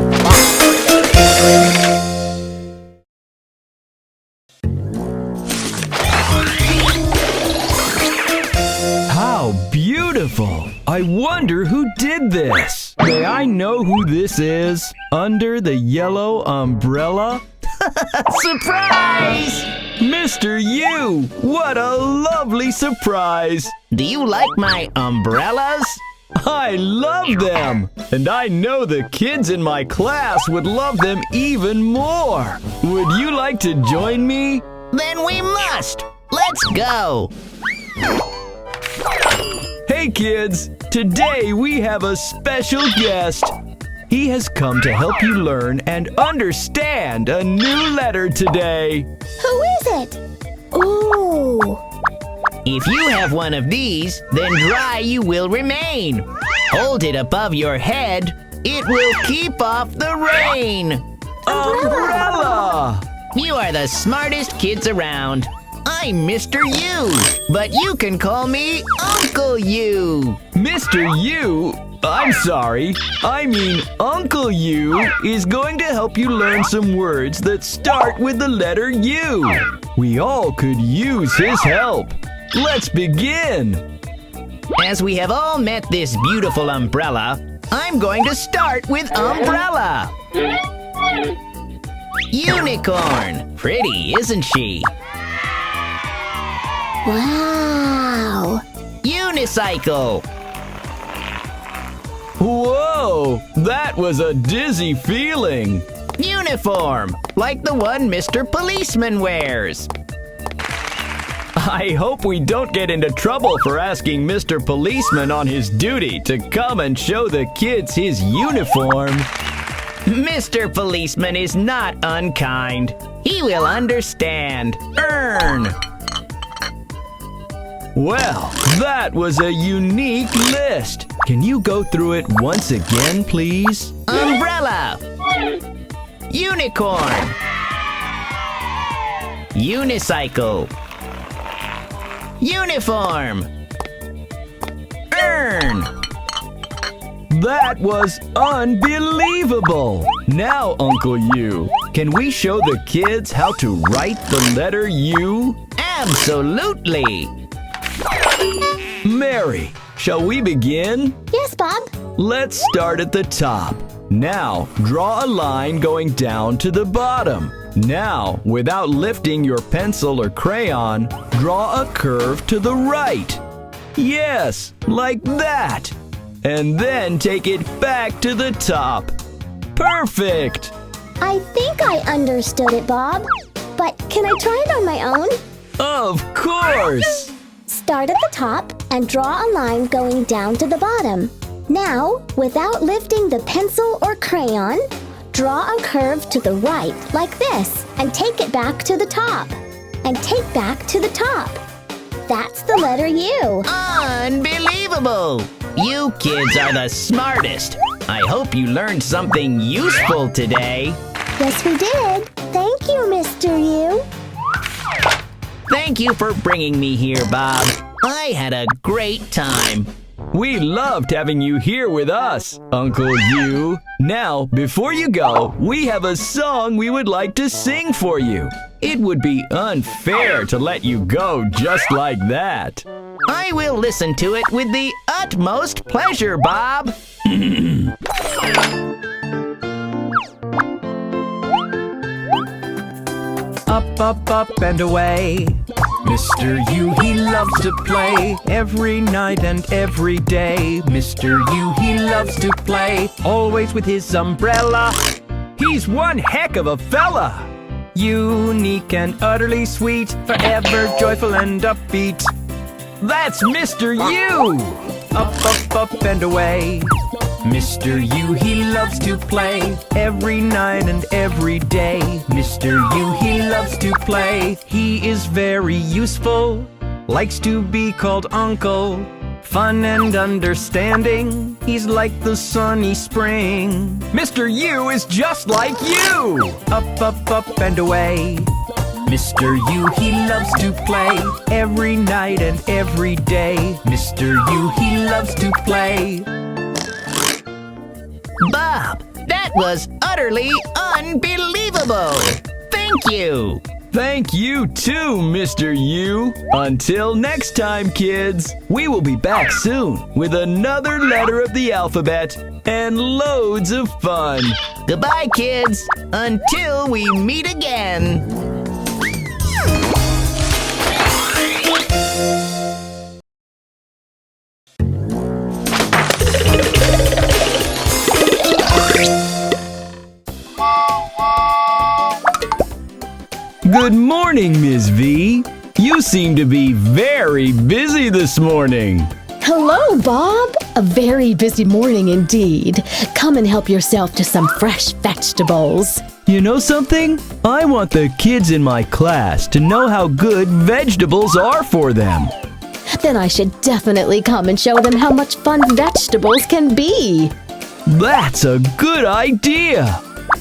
How beautiful! I wonder who did this. May I know who this is? Under the yellow umbrella? Surprise! Mr. U! What a lovely surprise! Do you like my umbrellas? I love them! And I know the kids in my class would love them even more! Would you like to join me? Then we must. Let's go. Hey kids! Today we have a special guest! He has come to help you learn and understand a new letter today! Who is it? Ooh. If you have one of these, then dry you will remain. Hold it above your head. It will keep off the rain. Umbrella! You are the smartest kids around. I'm Mr. U, but you can call me Uncle U. Mr. U? I'm sorry. I mean Uncle U is going to help you learn some words that start with the letter U. We all could use his help. Let's begin. As we have all met this beautiful umbrella, I'm going to start with umbrella. Unicorn. Pretty, isn't she? Wow. Unicycle. Whoa! That was a dizzy feeling. Uniform, like the one Mr. Policeman wears. I hope we don't get into trouble for asking Mr. Policeman on his duty to come and show the kids his uniform. Mr. Policeman is not unkind. He will understand. Earn. Well, that was a unique list. Can you go through it once again, please? Umbrella. Unicorn. Unicycle. Uniform. Earn. That was unbelievable! Now, Uncle U, can we show the kids how to write the letter U? Absolutely. Mary, shall we begin? Yes, Bob. Let's start at the top. Now, draw a line going down to the bottom. Now, without lifting your pencil or crayon, draw a curve to the right. Yes, like that. And then take it back to the top. Perfect! I think I understood it, Bob. But can I try it on my own? Of course! Start at the top and draw a line going down to the bottom. Now, without lifting the pencil or crayon, draw a curve to the right like this and take it back to the top. And take back to the top. That's the letter U. Unbelievable! You kids are the smartest. I hope you learned something useful today. Yes, we did. Thank you, Mr. U. Thank you for bringing me here, Bob. I had a great time. We loved having you here with us, Uncle U. Now, before you go, we have a song we would like to sing for you. It would be unfair to let you go just like that. I will listen to it with the utmost pleasure, Bob. Up, up, up and away. Mr. U, he loves to play every night and every day. Mr. U, he loves to play, always with his umbrella. He's one heck of a fella. Unique and utterly sweet, forever joyful and upbeat. That's Mr. U. Up, up, up and away. Mr. U, he loves to play every night and every day. Mr. U, he loves to play. He is very useful, likes to be called uncle. Fun and understanding, he's like the sunny spring. Mr. U is just like you. Up, up, up and away. Mr. U, he loves to play every night and every day. Mr. U, he loves to play. Bob, that was utterly unbelievable. Thank you. Thank you too, Mr. U. Until next time, kids, we will be back soon with another letter of the alphabet and loads of fun. Goodbye, kids. Until we meet again. Good morning, Ms. V. You seem to be very busy this morning. Hello, Bob. A very busy morning indeed. Come and help yourself to some fresh vegetables. You know something? I want the kids in my class to know how good vegetables are for them. Then I should definitely come and show them how much fun vegetables can be. That's a good idea.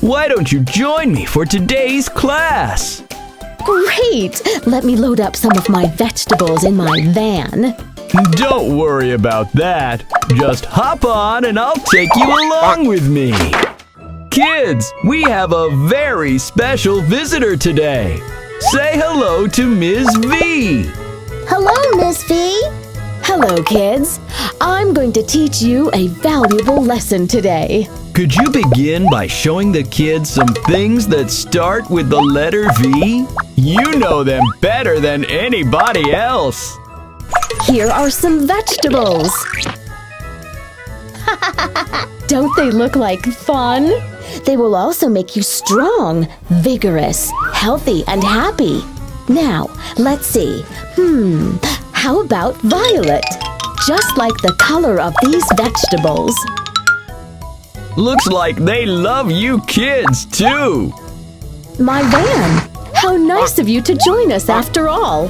Why don't you join me for today's class? Great! Let me load up some of my vegetables in my van. Don't worry about that. Just hop on and I'll take you along with me. Kids, we have a very special visitor today. Say hello to Ms. V. Hello, Miss V. Hello, kids. I'm going to teach you a valuable lesson today. Could you begin by showing the kids some things that start with the letter V? You know them better than anybody else. Here are some vegetables. Don't they look like fun? They will also make you strong, vigorous, healthy, and happy. Now, let's see. How about violet? Just like the color of these vegetables. Looks like they love you kids too. My van. How nice of you to join us after all.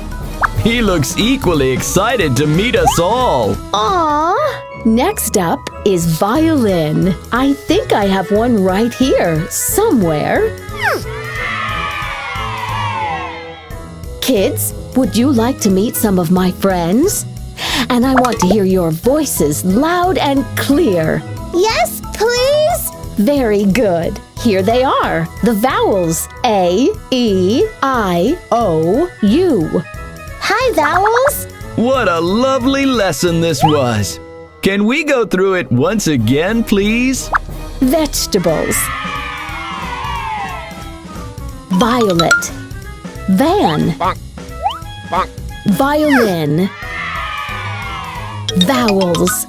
He looks equally excited to meet us all. Aww. Next up is violin. I think I have one right here, somewhere. Kids, would you like to meet some of my friends? And I want to hear your voices loud and clear. Yes, please. Very good. Here they are, the vowels A, E, I, O, U. Hi, vowels. What a lovely lesson this was. Can we go through it once again, please? Vegetables. Violet. Van. Violin. Vowels.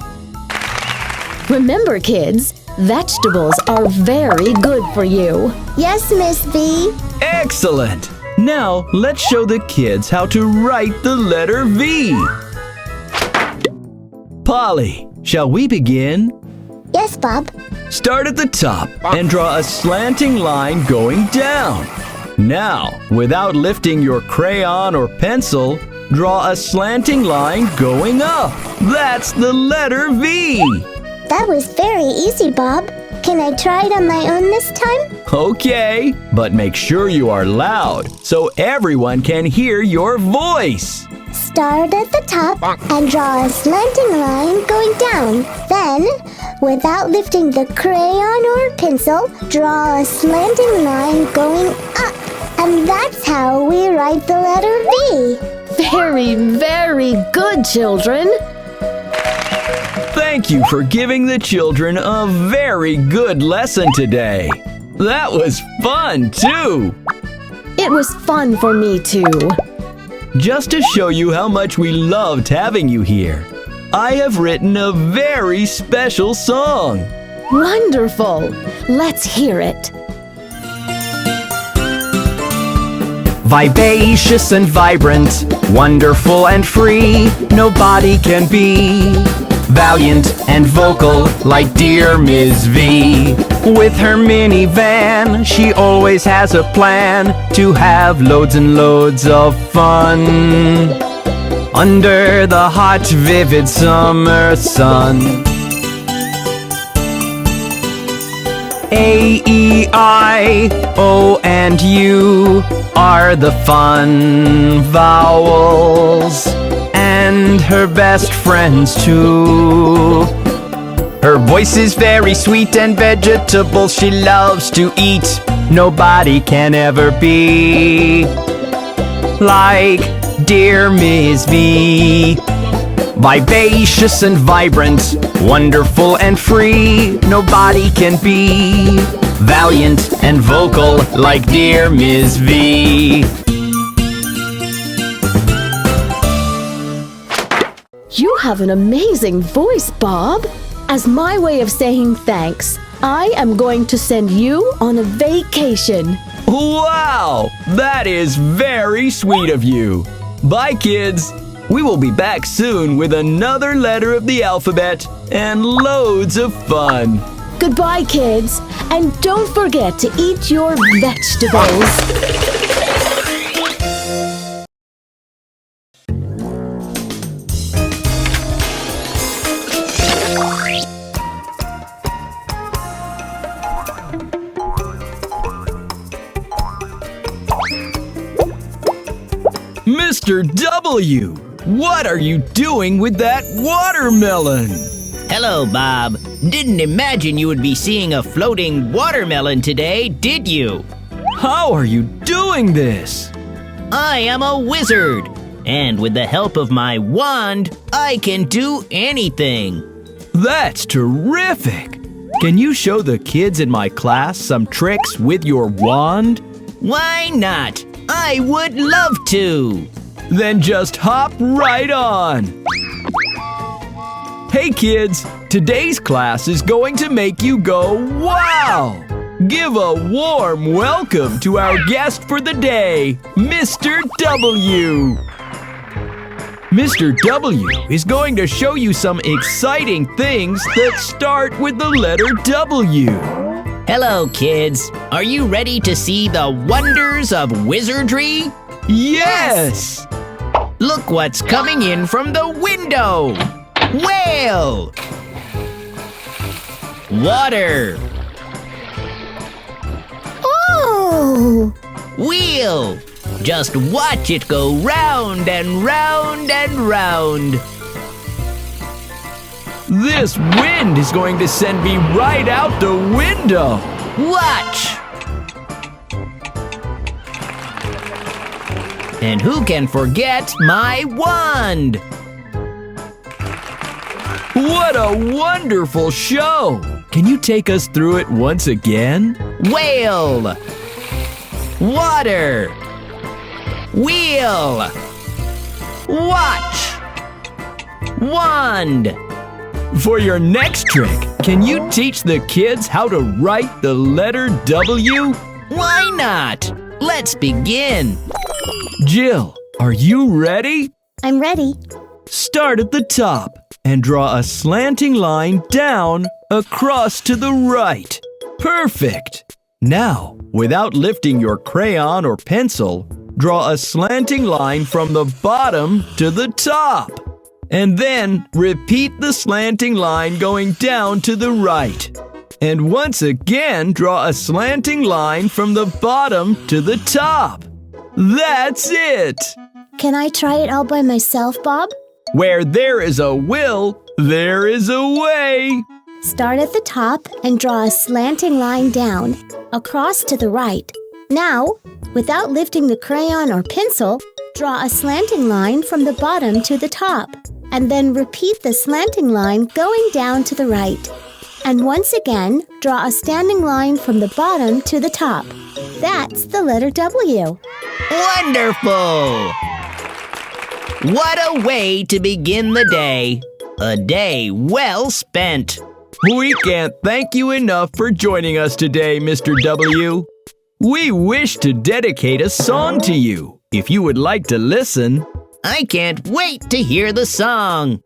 Remember, kids, vegetables are very good for you. Yes, Miss V. Excellent. Now, let's show the kids how to write the letter V. Polly, shall we begin? Yes, Bob. Start at the top and draw a slanting line going down. Now, without lifting your crayon or pencil, draw a slanting line going up. That's the letter V. That was very easy, Bob. Can I try it on my own this time? Okay, but make sure you are loud so everyone can hear your voice. Start at the top and draw a slanting line going down. Then, without lifting the crayon or pencil, draw a slanting line going up. And that's how we write the letter V. Very, very good, children. Thank you for giving the children a very good lesson today. That was fun, too. It was fun for me, too. Just to show you how much we loved having you here, I have written a very special song. Wonderful. Let's hear it. Vivacious and vibrant, wonderful and free, nobody can be. Valiant and vocal like dear Ms. V. With her minivan, she always has a plan to have loads and loads of fun under the hot, vivid summer sun. A, E, I, O, and U are the fun vowels, and her best friends too. Her voice is very sweet and vegetables she loves to eat. Nobody can ever be like dear Miss V. Vivacious and vibrant, wonderful and free. Nobody can be valiant and vocal like dear Miss V. You have an amazing voice, Bob. As my way of saying thanks, I am going to send you on a vacation. Wow! That is very sweet of you. Bye, kids. We will be back soon with another letter of the alphabet and loads of fun. Goodbye, kids, and don't forget to eat your vegetables. Mr. W, what are you doing with that watermelon? Hello, Bob. Didn't imagine you would be seeing a floating watermelon today, did you? How are you doing this? I am a wizard, and with the help of my wand, I can do anything. That's terrific! Can you show the kids in my class some tricks with your wand? Why not? I would love to. Then just hop right on! Hey kids, today's class is going to make you go wow! Give a warm welcome to our guest for the day, Mr. W. Mr. W is going to show you some exciting things that start with the letter W. Hello, kids. Are you ready to see the wonders of wizardry? Yes! Look what's coming in from the window. Whale. Water. Oh! Wheel. Just watch it go round and round and round. This wind is going to send me right out the window. Watch. And who can forget my wand? What a wonderful show! Can you take us through it once again? Whale. Water. Wheel. Watch. Wand. For your next trick, can you teach the kids how to write the letter W? Why not? Let's begin. Jill, are you ready? I'm ready. Start at the top and draw a slanting line down across to the right. Perfect! Now, without lifting your crayon or pencil, draw a slanting line from the bottom to the top. And then repeat the slanting line going down to the right. And once again, draw a slanting line from the bottom to the top. That's it! Can I try it all by myself, Bob? Where there is a will, there is a way. Start at the top and draw a slanting line down, across to the right. Now, without lifting the crayon or pencil, draw a slanting line from the bottom to the top. And then repeat the slanting line going down to the right. And once again, draw a standing line from the bottom to the top. That's the letter W. Wonderful! What a way to begin the day. A day well spent. We can't thank you enough for joining us today, Mr. W. We wish to dedicate a song to you. If you would like to listen, I can't wait to hear the song.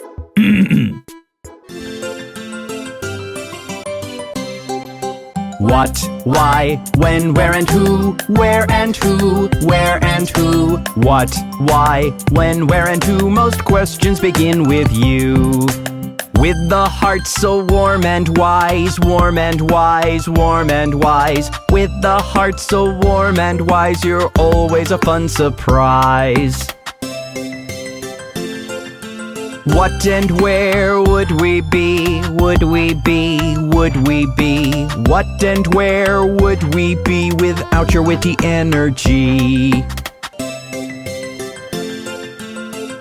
What, why, when, where and who, where and who, where and who. What, why, when, where and who, most questions begin with you. With the heart so warm and wise, warm and wise, warm and wise. With the heart so warm and wise, you're always a fun surprise. What and where would we be, would we be, would we be? What and where would we be without your witty energy?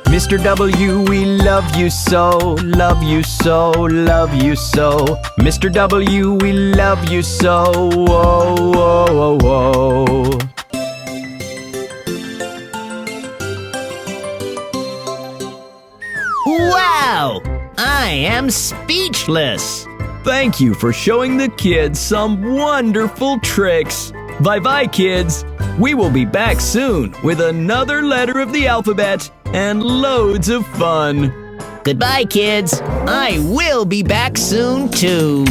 Mr. W, we love you so, love you so, love you so. Mr. W, we love you so, whoa, whoa, whoa, whoa. Wow! I am speechless. Thank you for showing the kids some wonderful tricks. Bye-bye, kids. We will be back soon with another letter of the alphabet and loads of fun. Goodbye, kids. I will be back soon, too.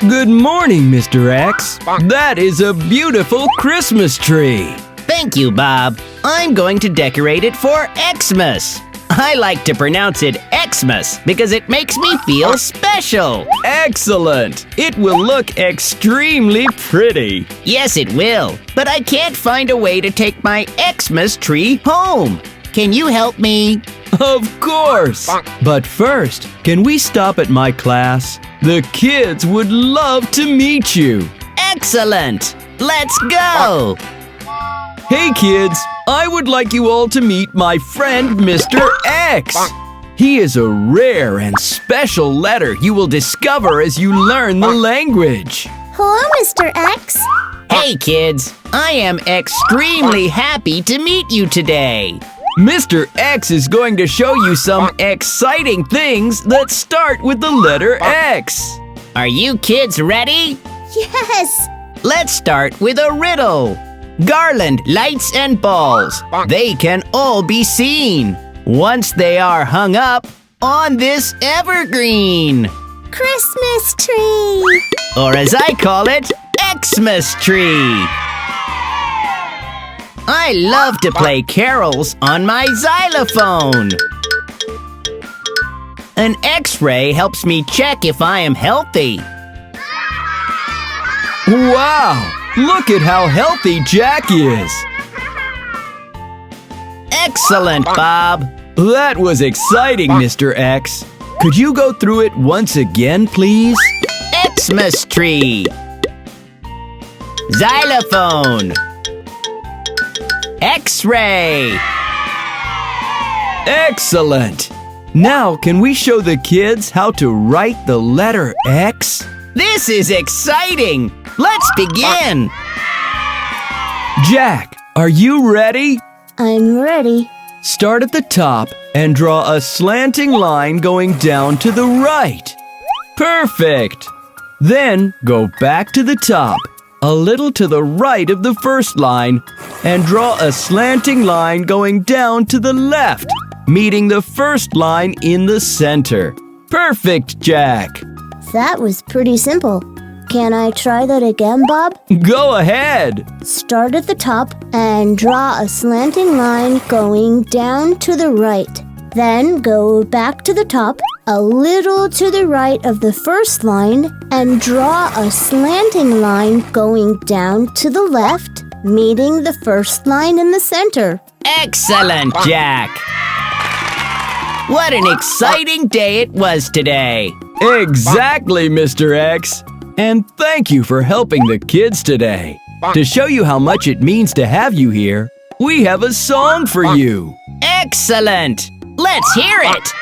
Good morning, Mr. X. That is a beautiful Christmas tree. Thank you, Bob. I'm going to decorate it for Xmas. I like to pronounce it Xmas because it makes me feel special. Excellent! It will look extremely pretty. Yes, it will. But I can't find a way to take my Xmas tree home. Can you help me? Of course! But first, can we stop at my class? The kids would love to meet you. Excellent! Let's go! Hey kids, I would like you all to meet my friend Mr. X. He is a rare and special letter you will discover as you learn the language. Hello, Mr. X. Hey kids, I am extremely happy to meet you today. Mr. X is going to show you some exciting things that start with the letter X. Are you kids ready? Yes. Let's start with a riddle. Garland, lights, and balls. They can all be seen once they are hung up on this evergreen. Christmas tree. Or as I call it, Xmas tree. I love to play carols on my xylophone. An X-ray helps me check if I am healthy. Wow! Look at how healthy Jack is. Excellent, Bob. That was exciting, Mr. X. Could you go through it once again, please? Xmas tree. Xylophone. X-ray. Excellent! Now, can we show the kids how to write the letter X? This is exciting! Let's begin! Jack, are you ready? I'm ready. Start at the top and draw a slanting line going down to the right. Perfect! Then go back to the top, a little to the right of the first line, and draw a slanting line going down to the left, meeting the first line in the center. Perfect, Jack! That was pretty simple. Can I try that again, Bob? Go ahead! Start at the top and draw a slanting line going down to the right. Then go back to the top, a little to the right of the first line, and draw a slanting line going down to the left, meeting the first line in the center. Excellent, Jack! What an exciting day it was today! Exactly, Mr. X! And thank you for helping the kids today. To show you how much it means to have you here, we have a song for you. Excellent! Let's hear it!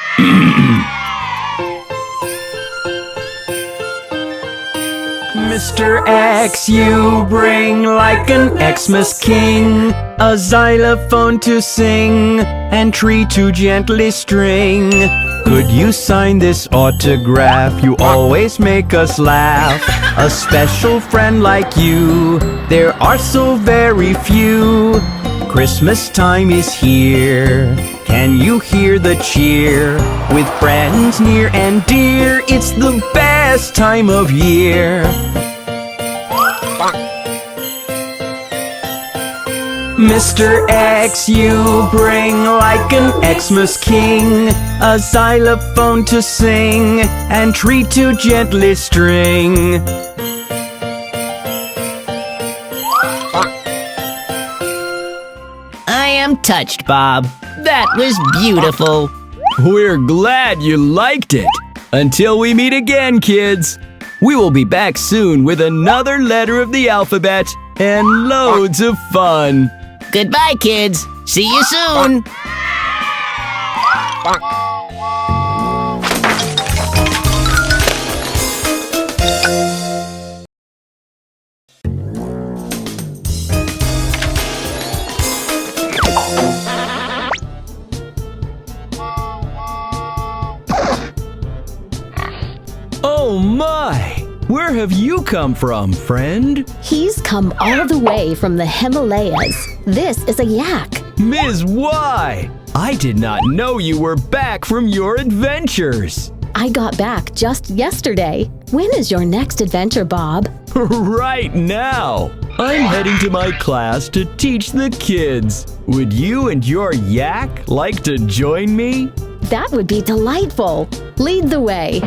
Mr. X, you bring like an Xmas king, a xylophone to sing, and tree to gently string. Could you sign this autograph? You always make us laugh. A special friend like you, there are so very few. Christmas time is here. Can you hear the cheer? With friends near and dear, it's the best time of year. Mr. X, you bring like an Xmas king a xylophone to sing and tree to gently string. I am touched, Bob. That was beautiful. We're glad you liked it. Until we meet again, kids. We will be back soon with another letter of the alphabet and loads of fun. Goodbye, kids. See you soon. Oh my! Where have you come from, friend? He's come all the way from the Himalayas. This is a yak. Ms. Y! I did not know you were back from your adventures. I got back just yesterday. When is your next adventure, Bob? Right now! I'm heading to my class to teach the kids. Would you and your yak like to join me? That would be delightful. Lead the way.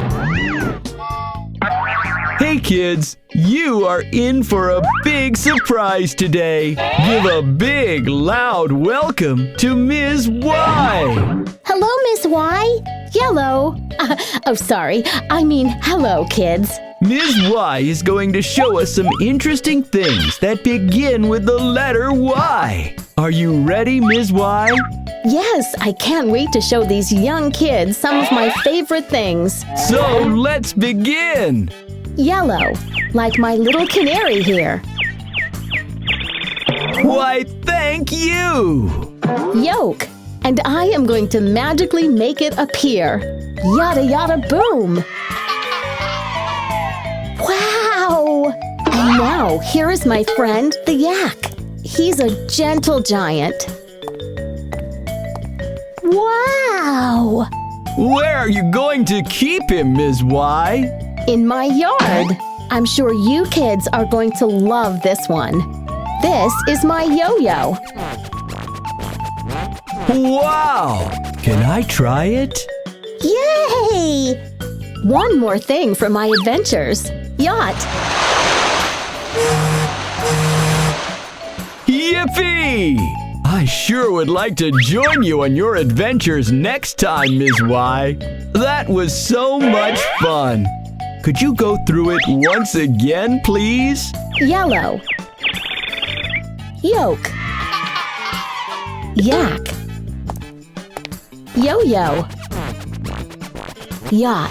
Hey kids, you are in for a big surprise today. Give a big, loud welcome to Ms. Y. Hello, Miss Y. Yellow. Oh, sorry. I mean, hello, kids. Ms. Y is going to show us some interesting things that begin with the letter Y. Are you ready, Ms. Y? Yes, I can't wait to show these young kids some of my favorite things. So let's begin. Yellow, like my little canary here. Why, thank you. Yolk, and I am going to magically make it appear. Yada yada boom. Wow! And now, here is my friend, the yak. He's a gentle giant. Wow! Where are you going to keep him, Ms. Y? In my yard. I'm sure you kids are going to love this one. This is my yo-yo. Wow! Can I try it? Yay! One more thing from my adventures. Yacht. Yippee! I sure would like to join you on your adventures next time, Ms. Y. That was so much fun. Could you go through it once again, please? Yellow. Yolk. Yak. Yo-yo. Yacht.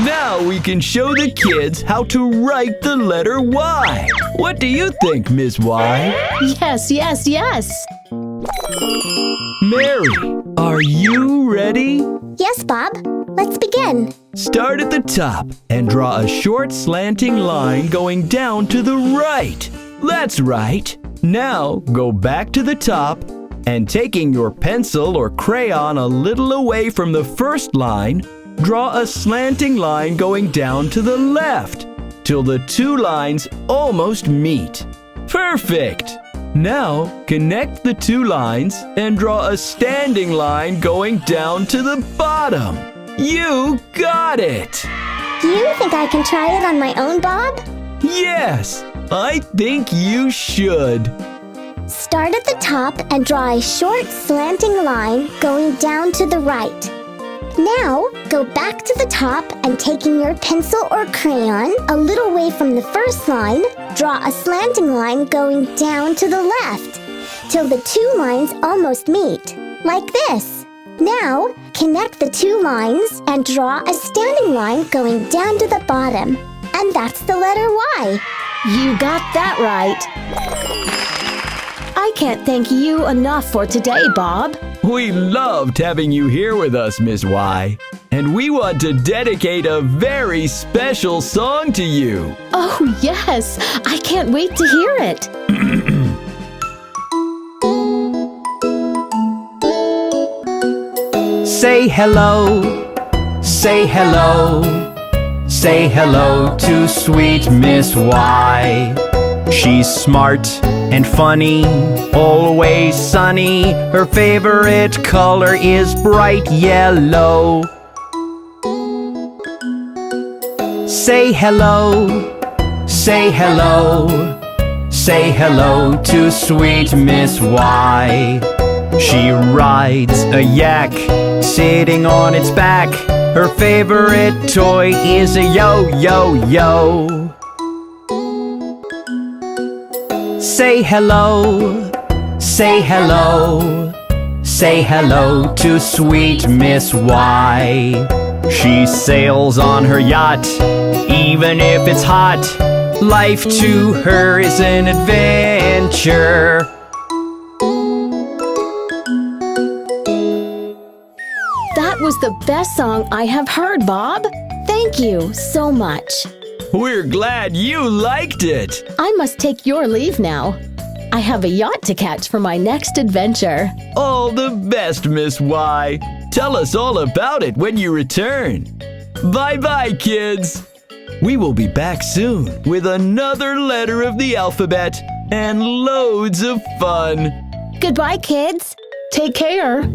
Now we can show the kids how to write the letter Y. What do you think, Ms. Y? Yes, yes, yes. Mary, are you ready? Yes, Bob. Let's begin. Start at the top and draw a short slanting line going down to the right. That's right. Now go back to the top and taking your pencil or crayon a little away from the first line, draw a slanting line going down to the left till the two lines almost meet. Perfect! Now connect the two lines and draw a standing line going down to the bottom. You got it! Do you think I can try it on my own, Bob? Yes, I think you should. Start at the top and draw a short slanting line going down to the right. Now, go back to the top and taking your pencil or crayon a little way from the first line, draw a slanting line going down to the left till the two lines almost meet, like this. Now, connect the two lines and draw a standing line going down to the bottom. And that's the letter Y. You got that right. I can't thank you enough for today, Bob. We loved having you here with us, Miss Y. And we want to dedicate a very special song to you. Oh, yes. I can't wait to hear it. Say hello, say hello, Say hello to sweet Miss Y. She's smart and funny, always sunny. Her favorite color is bright yellow. Say hello, say hello, say hello to sweet Miss Y. She rides a yak, sitting on its back. Her favorite toy is a yo-yo-yo. Say hello, say hello, say hello to sweet Miss Y. She sails on her yacht, even if it's hot. Life to her is an adventure. That was the best song I have heard, Bob. Thank you so much. We're glad you liked it. I must take your leave now. I have a yacht to catch for my next adventure. All the best, Miss Y. Tell us all about it when you return. Bye-bye, kids. We will be back soon with another letter of the alphabet and loads of fun. Goodbye, kids. Take care.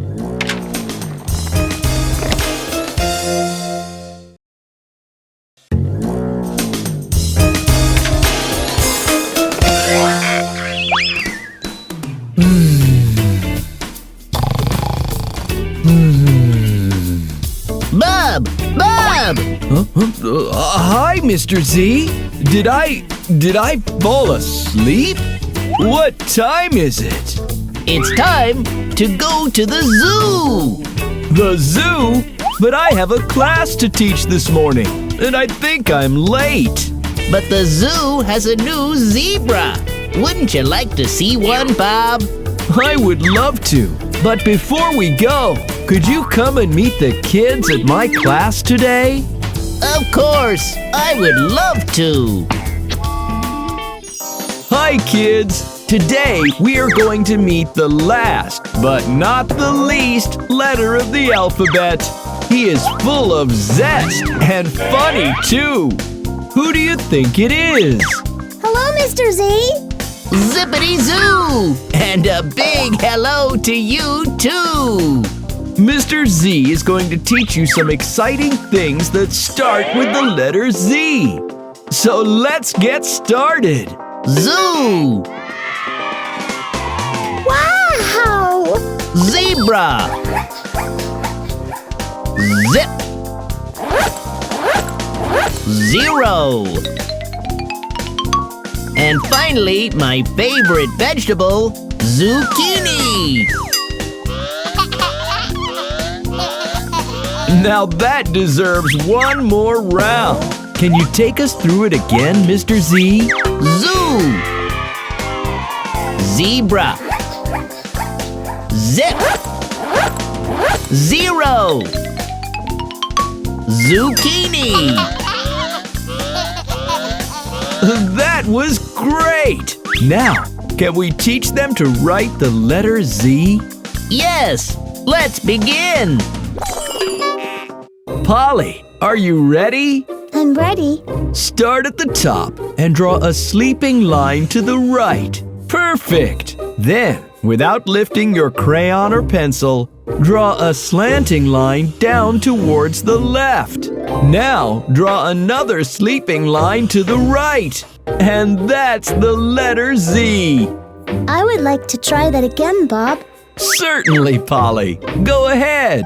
Bob! Bob! Hi, Mr. Z. Did I fall asleep? What time is it? It's time to go to the zoo! The zoo? But I have a class to teach this morning, and I think I'm late. But the zoo has a new zebra. Wouldn't you like to see one, Bob? I would love to, but before we go, could you come and meet the kids at my class today? Of course, I would love to. Hi, kids. Today we are going to meet the last, but not the least, letter of the alphabet. He is full of zest and funny too. Who do you think it is? Hello, Mr. Z. Zippity zoo! And a big hello to you too! Mr. Z is going to teach you some exciting things that start with the letter Z. So let's get started. Zoo! Wow! Zebra! Zip! Zero! And finally, my favorite vegetable, zucchini! Now that deserves one more round. Can you take us through it again, Mr. Z? Zoo! Zebra! Zip! Zero! Zucchini! That was great! Now, can we teach them to write the letter Z? Yes! Let's begin! Polly, are you ready? I'm ready. Start at the top and draw a sleeping line to the right. Perfect! Then, without lifting your crayon or pencil, draw a slanting line down towards the left. Now, draw another sleeping line to the right. And that's the letter Z. I would like to try that again, Bob. Certainly, Polly. Go ahead.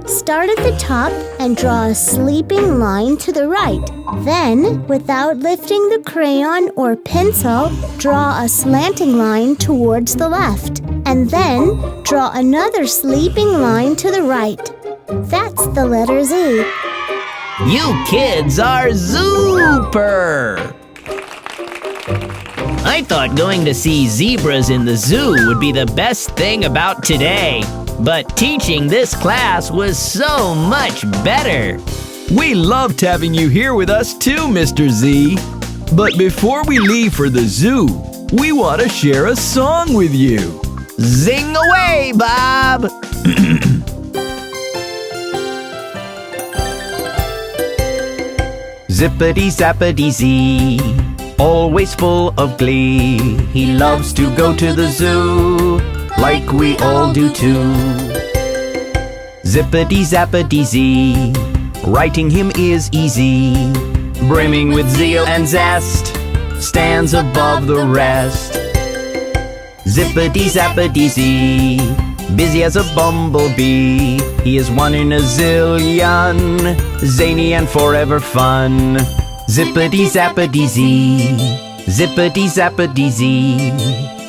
Start at the top and draw a sleeping line to the right. Then, without lifting the crayon or pencil, draw a slanting line towards the left. And then, draw another sleeping line to the right. That's the letter Z. You kids are super! I thought going to see zebras in the zoo would be the best thing about today. But teaching this class was so much better. We loved having you here with us too, Mr. Z. But before we leave for the zoo, we want to share a song with you. Zing away, Bob! Zippity zappity zee, always full of glee. He loves to go to the zoo, like we all do too. Zippity zappity zee, writing him is easy. Brimming with zeal and zest, stands above the rest. Zippity zappity zee, busy as a bumblebee. He is one in a zillion, zany and forever fun. Zippity zappity zee, zippity zappity zee,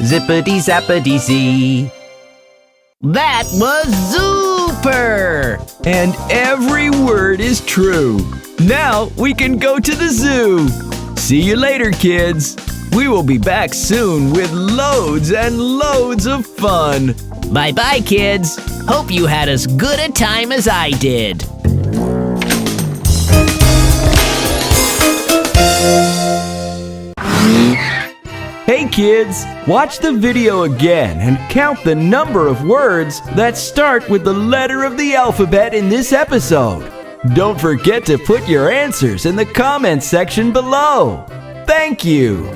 zippity zappity zee. That was super! And every word is true. Now we can go to the zoo. See you later, kids. We will be back soon with loads and loads of fun. Bye-bye, kids. Hope you had as good a time as I did. Hey kids, watch the video again and count the number of words that start with the letter of the alphabet in this episode. Don't forget to put your answers in the comments section below. Thank you.